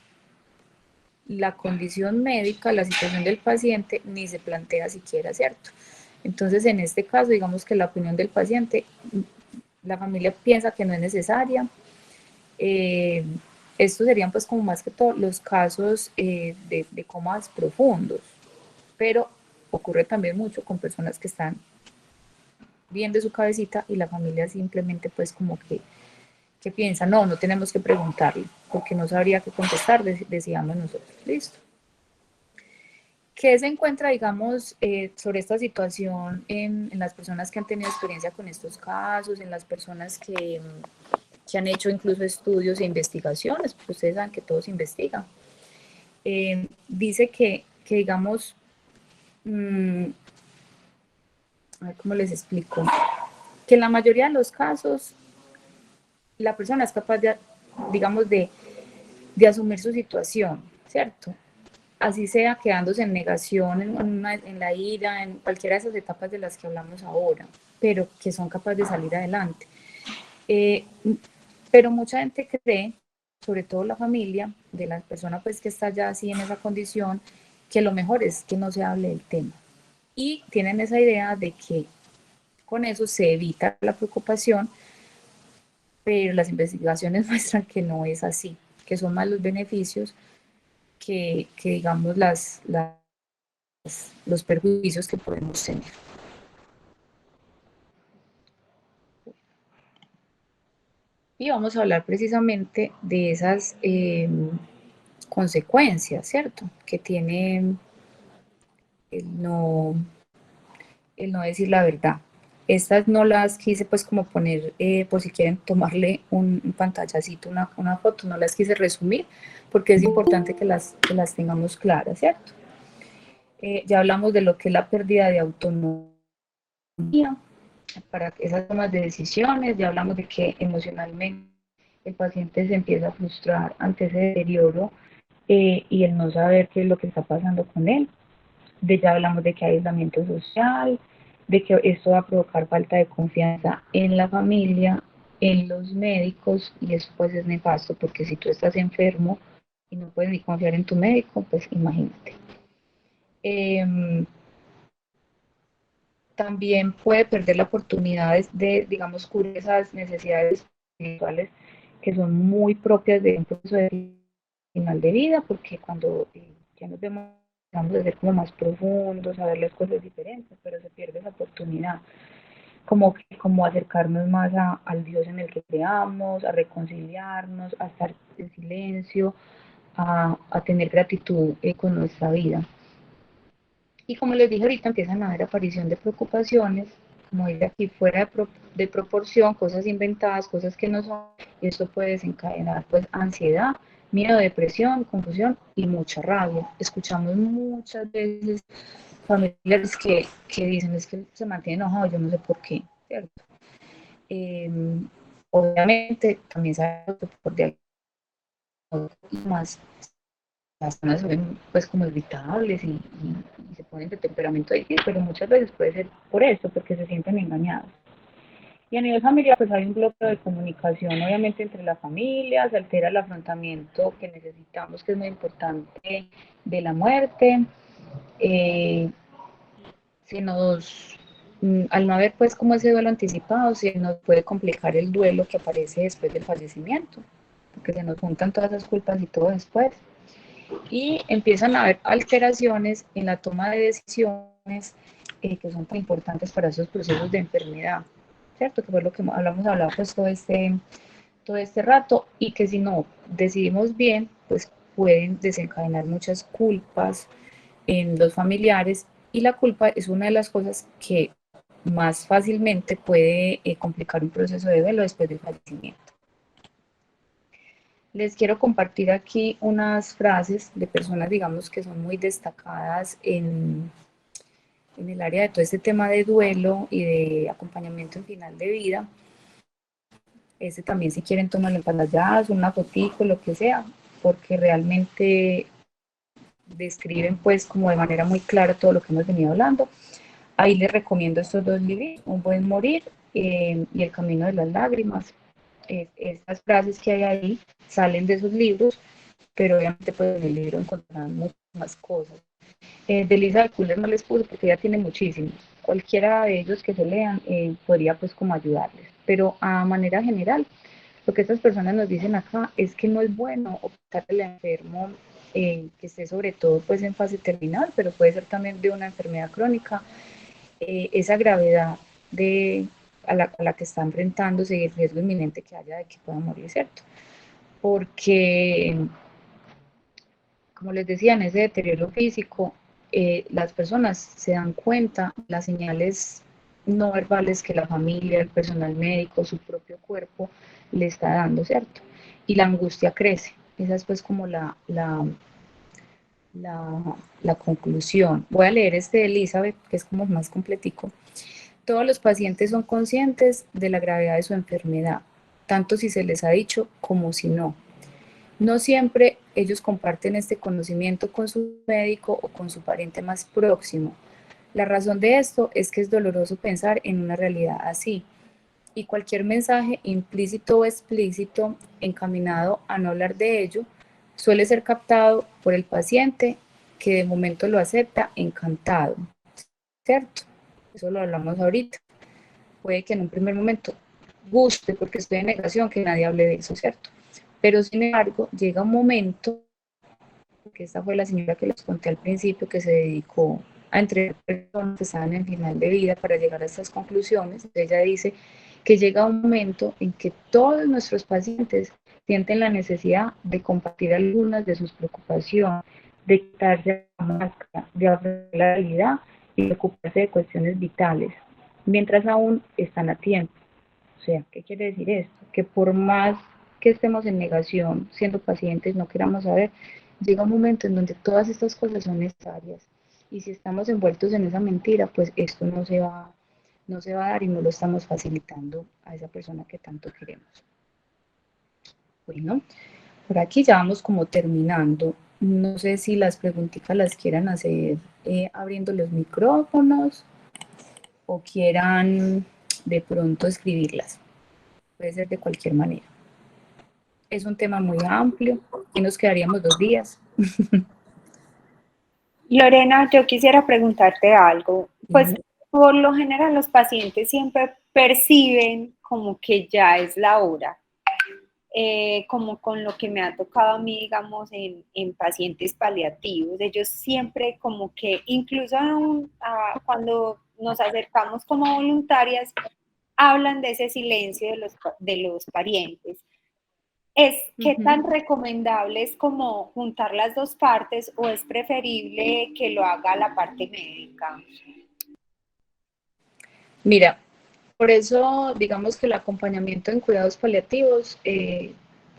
la condición médica, la situación del paciente, ni se plantea siquiera, ¿cierto? Entonces, en este caso, digamos que la opinión del paciente, la familia piensa que no es necesaria. Eh, Estos serían pues como más que todo los casos de comas profundos, pero ocurre también mucho con personas que están bien de su cabecita y la familia simplemente pues como que piensa, no, no tenemos que preguntarle, porque no sabría qué contestar, decíamos nosotros, listo. ¿Qué se encuentra, digamos, sobre esta situación en las personas que han tenido experiencia con estos casos, en las personas que han hecho incluso estudios e investigaciones, porque ustedes saben que todos investigan? Dice que digamos, a ver cómo les explico, que en la mayoría de los casos la persona es capaz de, digamos, de asumir su situación, ¿cierto? Así sea quedándose en negación, en la ira, en cualquiera de esas etapas de las que hablamos ahora, pero que son capaces de salir adelante. Eh, pero mucha gente cree, sobre todo la familia, de la persona pues que está ya así en esa condición, que lo mejor es que no se hable del tema. Y tienen esa idea de que con eso se evita la preocupación, pero las investigaciones muestran que no es así, que son más los beneficios que digamos los perjuicios que podemos tener. Y vamos a hablar precisamente de esas consecuencias, ¿cierto? Que tiene el no, el no decir la verdad. Estas no las quise pues como poner, por si quieren tomarle un pantallacito, una foto, no las quise resumir, porque es importante que las tengamos claras, ¿cierto? Ya hablamos de lo que es la pérdida de autonomía para esas tomas de decisiones, ya hablamos de que emocionalmente el paciente se empieza a frustrar ante ese deterioro y el no saber qué es lo que está pasando con él. Ya hablamos de que hay aislamiento social, de que esto va a provocar falta de confianza en la familia, en los médicos, y eso pues es nefasto, porque si tú estás enfermo y no puedes ni confiar en tu médico, pues imagínate. También puede perder la oportunidad de, digamos, cubrir esas necesidades espirituales que son muy propias de un proceso de final de vida, porque cuando ya nos vemos, empezamos a ser como más profundos, a ver las cosas diferentes, pero se pierde esa oportunidad. como acercarnos más al Dios en el que creamos, a reconciliarnos, a estar en silencio, a tener gratitud con nuestra vida. Y como les dije ahorita, empiezan a haber aparición de preocupaciones, como dice aquí, fuera de proporción, cosas inventadas, cosas que no son, y esto puede desencadenar pues ansiedad, miedo, depresión, confusión y mucha rabia. Escuchamos muchas veces familiares que dicen es que se mantiene enojado, yo no sé por qué, ¿cierto? Eh, Obviamente también sabemos que por diagnóstico y más las personas se ven pues como irritables y se ponen de temperamento difícil, pero muchas veces puede ser por eso, porque se sienten engañados. Y a nivel familiar, pues hay un bloqueo de comunicación, obviamente, entre la familia, se altera el afrontamiento que necesitamos, que es muy importante, de la muerte. Eh, se nos, al no haber pues como ese duelo anticipado, se nos puede complicar el duelo que aparece después del fallecimiento, porque se nos juntan todas esas culpas y todo después. Y empiezan a haber alteraciones en la toma de decisiones que son tan importantes para esos procesos de enfermedad, ¿cierto? Que fue lo que hablado pues todo este rato, y que si no decidimos bien, pues pueden desencadenar muchas culpas en los familiares, y la culpa es una de las cosas que más fácilmente puede complicar un proceso de duelo después del fallecimiento. Les quiero compartir aquí unas frases de personas, digamos, que son muy destacadas en el área de todo este tema de duelo y de acompañamiento en final de vida. Este también, si quieren, tomarlo en pantallazo, una fotico, lo que sea, porque realmente describen pues como de manera muy clara todo lo que hemos venido hablando. Ahí les recomiendo estos dos libros, Un buen morir y El camino de las lágrimas. Estas frases que hay ahí salen de esos libros, pero obviamente pues en el libro encontrarán muchas más cosas. De Lisa Kuller no les puse porque ya tiene muchísimos. Cualquiera de ellos que se lean podría pues como ayudarles. Pero a manera general, lo que estas personas nos dicen acá es que no es bueno optar al enfermo que esté sobre todo pues en fase terminal, pero puede ser también de una enfermedad crónica, esa gravedad a la que está enfrentándose y el riesgo inminente que haya de que pueda morir, ¿cierto? Porque, como les decía, en ese deterioro físico, las personas se dan cuenta las señales no verbales que la familia, el personal médico, su propio cuerpo le está dando, ¿cierto? Y la angustia crece. Esa es pues como la conclusión. Voy a leer este de Elizabeth, que es como más completico. Todos los pacientes son conscientes de la gravedad de su enfermedad, tanto si se les ha dicho como si no. No siempre ellos comparten este conocimiento con su médico o con su pariente más próximo. La razón de esto es que es doloroso pensar en una realidad así, y cualquier mensaje implícito o explícito encaminado a no hablar de ello suele ser captado por el paciente, que de momento lo acepta encantado, ¿cierto? Eso lo hablamos ahorita. Puede que en un primer momento guste porque estoy en negación que nadie hable de eso, ¿cierto? Pero sin embargo, llega un momento, que esta fue la señora que les conté al principio, que se dedicó a entrenar personas que estaban en final de vida para llegar a estas conclusiones. Ella dice que llega un momento en que todos nuestros pacientes sienten la necesidad de compartir algunas de sus preocupaciones, de quitarse la máscara, de hablar la realidad y de ocuparse de cuestiones vitales, mientras aún están a tiempo. O sea, ¿qué quiere decir esto? Que por más que estemos en negación, siendo pacientes, no queramos saber, llega un momento en donde todas estas cosas son necesarias. Y si estamos envueltos en esa mentira, pues esto no se va a dar y no lo estamos facilitando a esa persona que tanto queremos. Bueno, por aquí ya vamos como terminando. No sé si las preguntitas las quieran hacer abriendo los micrófonos o quieran de pronto escribirlas. Puede ser de cualquier manera. Es un tema muy amplio y nos quedaríamos 2 días. Lorena, yo quisiera preguntarte algo. Pues por lo general los pacientes siempre perciben como que ya es la hora, como con lo que me ha tocado a mí, digamos, en pacientes paliativos. Ellos siempre como que, incluso cuando nos acercamos como voluntarias, hablan de ese silencio de los parientes. ¿Qué tan recomendable es como juntar las dos partes o es preferible que lo haga la parte médica? Mira, por eso digamos que el acompañamiento en cuidados paliativos,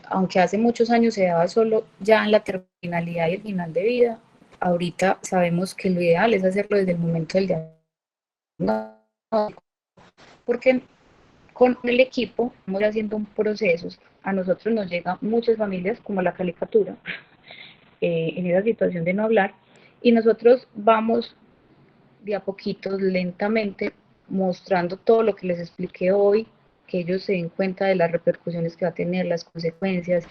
aunque hace muchos años se daba solo ya en la terminalidad y el final de vida, ahorita sabemos que lo ideal es hacerlo desde el momento del diagnóstico, porque con el equipo estamos haciendo un proceso. A nosotros nos llegan muchas familias como la caricatura, en esa situación de no hablar, y nosotros vamos de a poquitos, lentamente, mostrando todo lo que les expliqué hoy, que ellos se den cuenta de las repercusiones que va a tener, las consecuencias,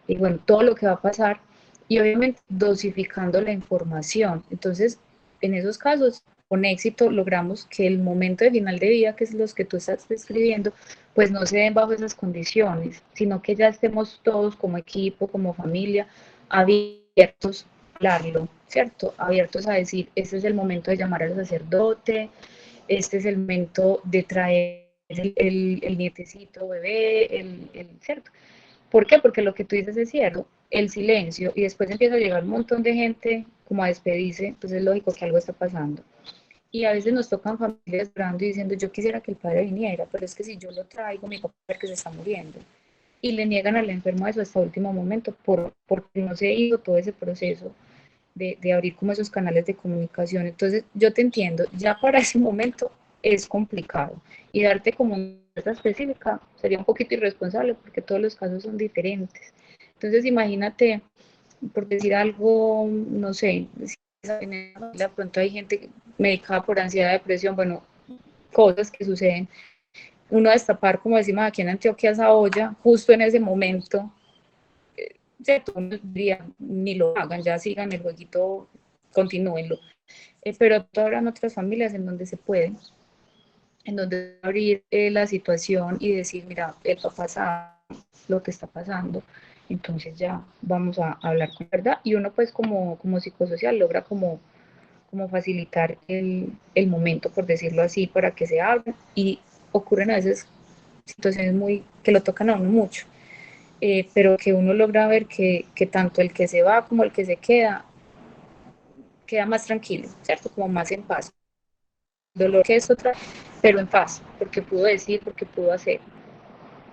y bueno, todo lo que va a pasar, y obviamente dosificando la información. Entonces, en esos casos, con éxito, logramos que el momento de final de vida, que es los que tú estás describiendo, pues no se den bajo esas condiciones, sino que ya estemos todos como equipo, como familia, abiertos a hablarlo, ¿cierto? Abiertos a decir, este es el momento de llamar al sacerdote, este es el momento de traer el nietecito bebé, ¿cierto? ¿Por qué? Porque lo que tú dices es cierto, el silencio, y después empieza a llegar un montón de gente como a despedirse, pues es lógico que algo está pasando. Y a veces nos tocan familias llorando y diciendo, yo quisiera que el padre viniera, pero es que si yo lo traigo, mi papá que se está muriendo. Y le niegan al enfermo eso hasta último momento, porque no se ha ido todo ese proceso de abrir como esos canales de comunicación. Entonces, yo te entiendo, ya para ese momento es complicado. Y darte como una respuesta específica sería un poquito irresponsable porque todos los casos son diferentes. Entonces, imagínate, por decir algo, no sé, si de pronto hay gente medicada por ansiedad, depresión, bueno, cosas que suceden. Uno a destapar, como decimos aquí en Antioquia, esa olla, justo en ese momento, diría, ni lo hagan, ya sigan el jueguito, continúenlo. Pero habrán otras familias en donde se puede, en donde abrir la situación y decir, mira, esto pasa, lo que está pasando, entonces ya vamos a hablar con verdad. Y uno pues como psicosocial logra como facilitar el momento, por decirlo así, para que se hable. Y ocurren a veces situaciones que lo tocan a uno mucho. Pero que uno logra ver que tanto el que se va como el que se queda más tranquilo, ¿cierto? Como más en paz. Dolor que es otra, pero en paz, porque pudo decir, porque pudo hacer.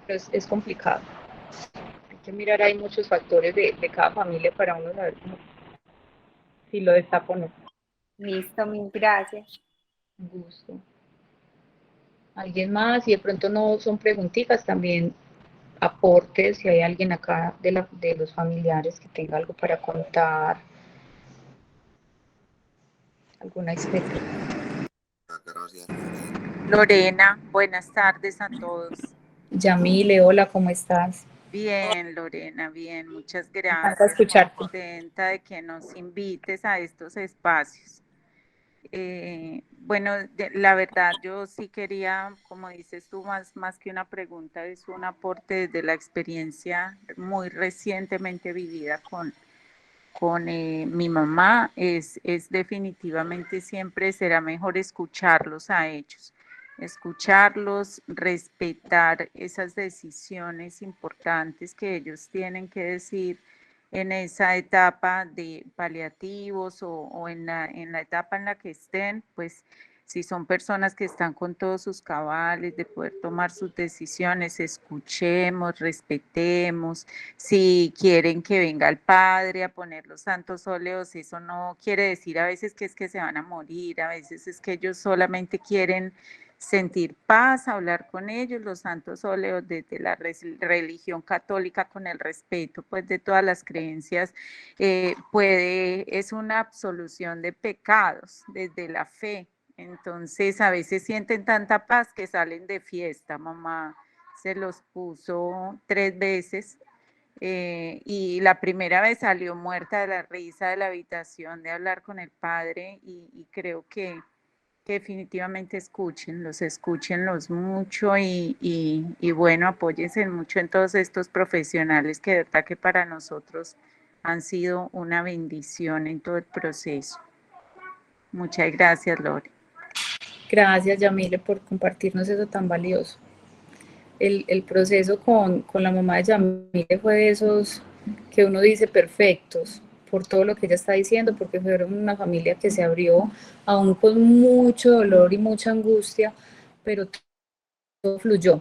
Pero es complicado. Hay que mirar, hay muchos factores de cada familia para uno saber si lo destapa o no. Listo, mil gracias. Un gusto. ¿Alguien más? Y de pronto no son preguntitas, también aportes, si hay alguien acá de los familiares que tenga algo para contar, alguna experiencia. Lorena, buenas tardes a todos. Yamile, hola, ¿cómo estás? Bien, Lorena, bien, muchas Me encanta gracias. escucharte. Contenta de que nos invites a estos espacios. Bueno, la verdad, yo sí quería, como dices tú, más que una pregunta, es un aporte desde la experiencia muy recientemente vivida con mi mamá. Es definitivamente siempre será mejor escucharlos a ellos, escucharlos, respetar esas decisiones importantes que ellos tienen que decir en esa etapa de paliativos o en la etapa en la que estén, pues si son personas que están con todos sus cabales de poder tomar sus decisiones, escuchemos, respetemos. Si quieren que venga el padre a poner los santos óleos, eso no quiere decir a veces que es que se van a morir, a veces es que ellos solamente quieren sentir paz, hablar con ellos, los santos óleos desde la religión católica con el respeto pues de todas las creencias, es una absolución de pecados desde la fe. Entonces a veces sienten tanta paz que salen de fiesta. Mamá se los puso 3 veces y la primera vez salió muerta de la risa de la habitación de hablar con el padre y creo que definitivamente escúchenlos mucho y bueno, apóyense mucho en todos estos profesionales que de verdad que para nosotros han sido una bendición en todo el proceso. Muchas gracias, Lore. Gracias, Yamile, por compartirnos eso tan valioso. El proceso con la mamá de Yamile fue de esos que uno dice perfectos, por todo lo que ella está diciendo, porque fueron una familia que se abrió aún con mucho dolor y mucha angustia, pero todo fluyó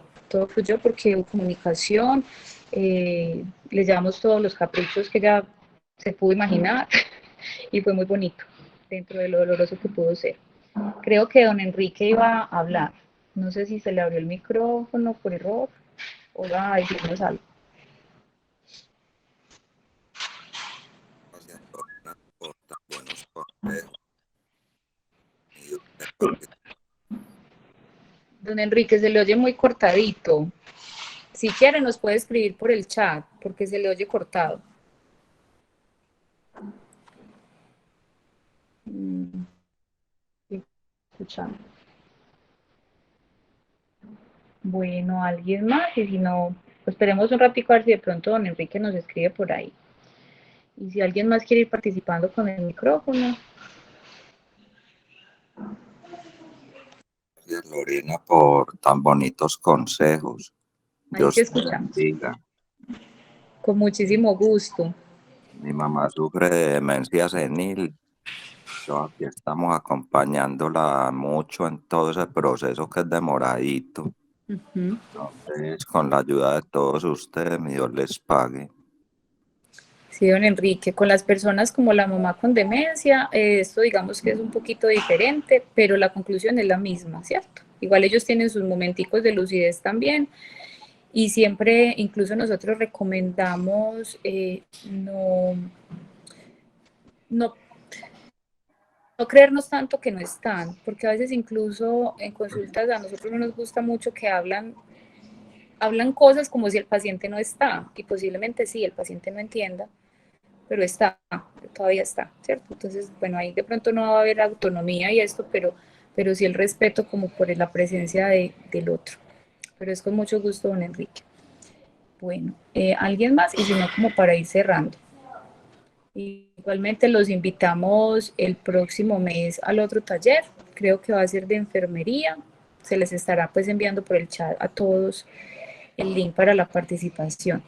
porque hubo comunicación, le llevamos todos los caprichos que ella se pudo imaginar y fue muy bonito dentro de lo doloroso que pudo ser. Creo que don Enrique iba a hablar. No sé si se le abrió el micrófono por error o va a decirnos algo. Gracias, Lorena, por tan buenos consejos. Y yo Sí. Don Enrique, se le oye muy cortadito. Si quiere, nos puede escribir por el chat, porque se le oye cortado. Escuchando. Bueno, ¿alguien más? Y si no, pues esperemos un ratico a ver si de pronto don Enrique nos escribe por ahí. Y si alguien más quiere ir participando con el micrófono. Gracias, Lorena, por tan bonitos consejos. Ahí Dios te te escuchamos. bendiga. Con muchísimo gusto. Mi mamá sufre de demencia senil. Aquí estamos acompañándola mucho en todo ese proceso que es demoradito. Entonces, con la ayuda de todos ustedes, mi Dios les pague. Sí, don Enrique, con las personas como la mamá con demencia, esto digamos que es un poquito diferente, pero la conclusión es la misma, ¿cierto? Igual ellos tienen sus momenticos de lucidez también y siempre, incluso nosotros recomendamos no creernos tanto que no están, porque a veces incluso en consultas a nosotros no nos gusta mucho que hablan cosas como si el paciente no está, y posiblemente sí, el paciente no entienda, pero está, todavía está, ¿cierto? Entonces, bueno, ahí de pronto no va a haber autonomía y esto, pero sí el respeto como por la presencia del otro. Pero es con mucho gusto, don Enrique. Bueno, ¿alguien más? Y si no, como para ir cerrando. Igualmente los invitamos el próximo mes al otro taller, creo que va a ser de enfermería, se les estará pues enviando por el chat a todos el link para la participación.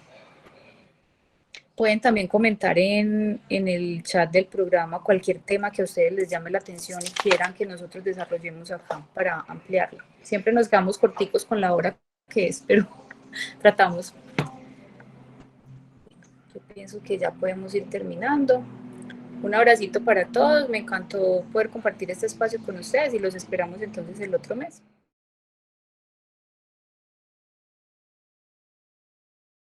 Pueden también comentar en el chat del programa cualquier tema que a ustedes les llame la atención y quieran que nosotros desarrollemos acá para ampliarlo. Siempre nos quedamos corticos con la hora que es, pero tratamos. Yo pienso que ya podemos ir terminando. Un abracito para todos, me encantó poder compartir este espacio con ustedes y los esperamos entonces el otro mes.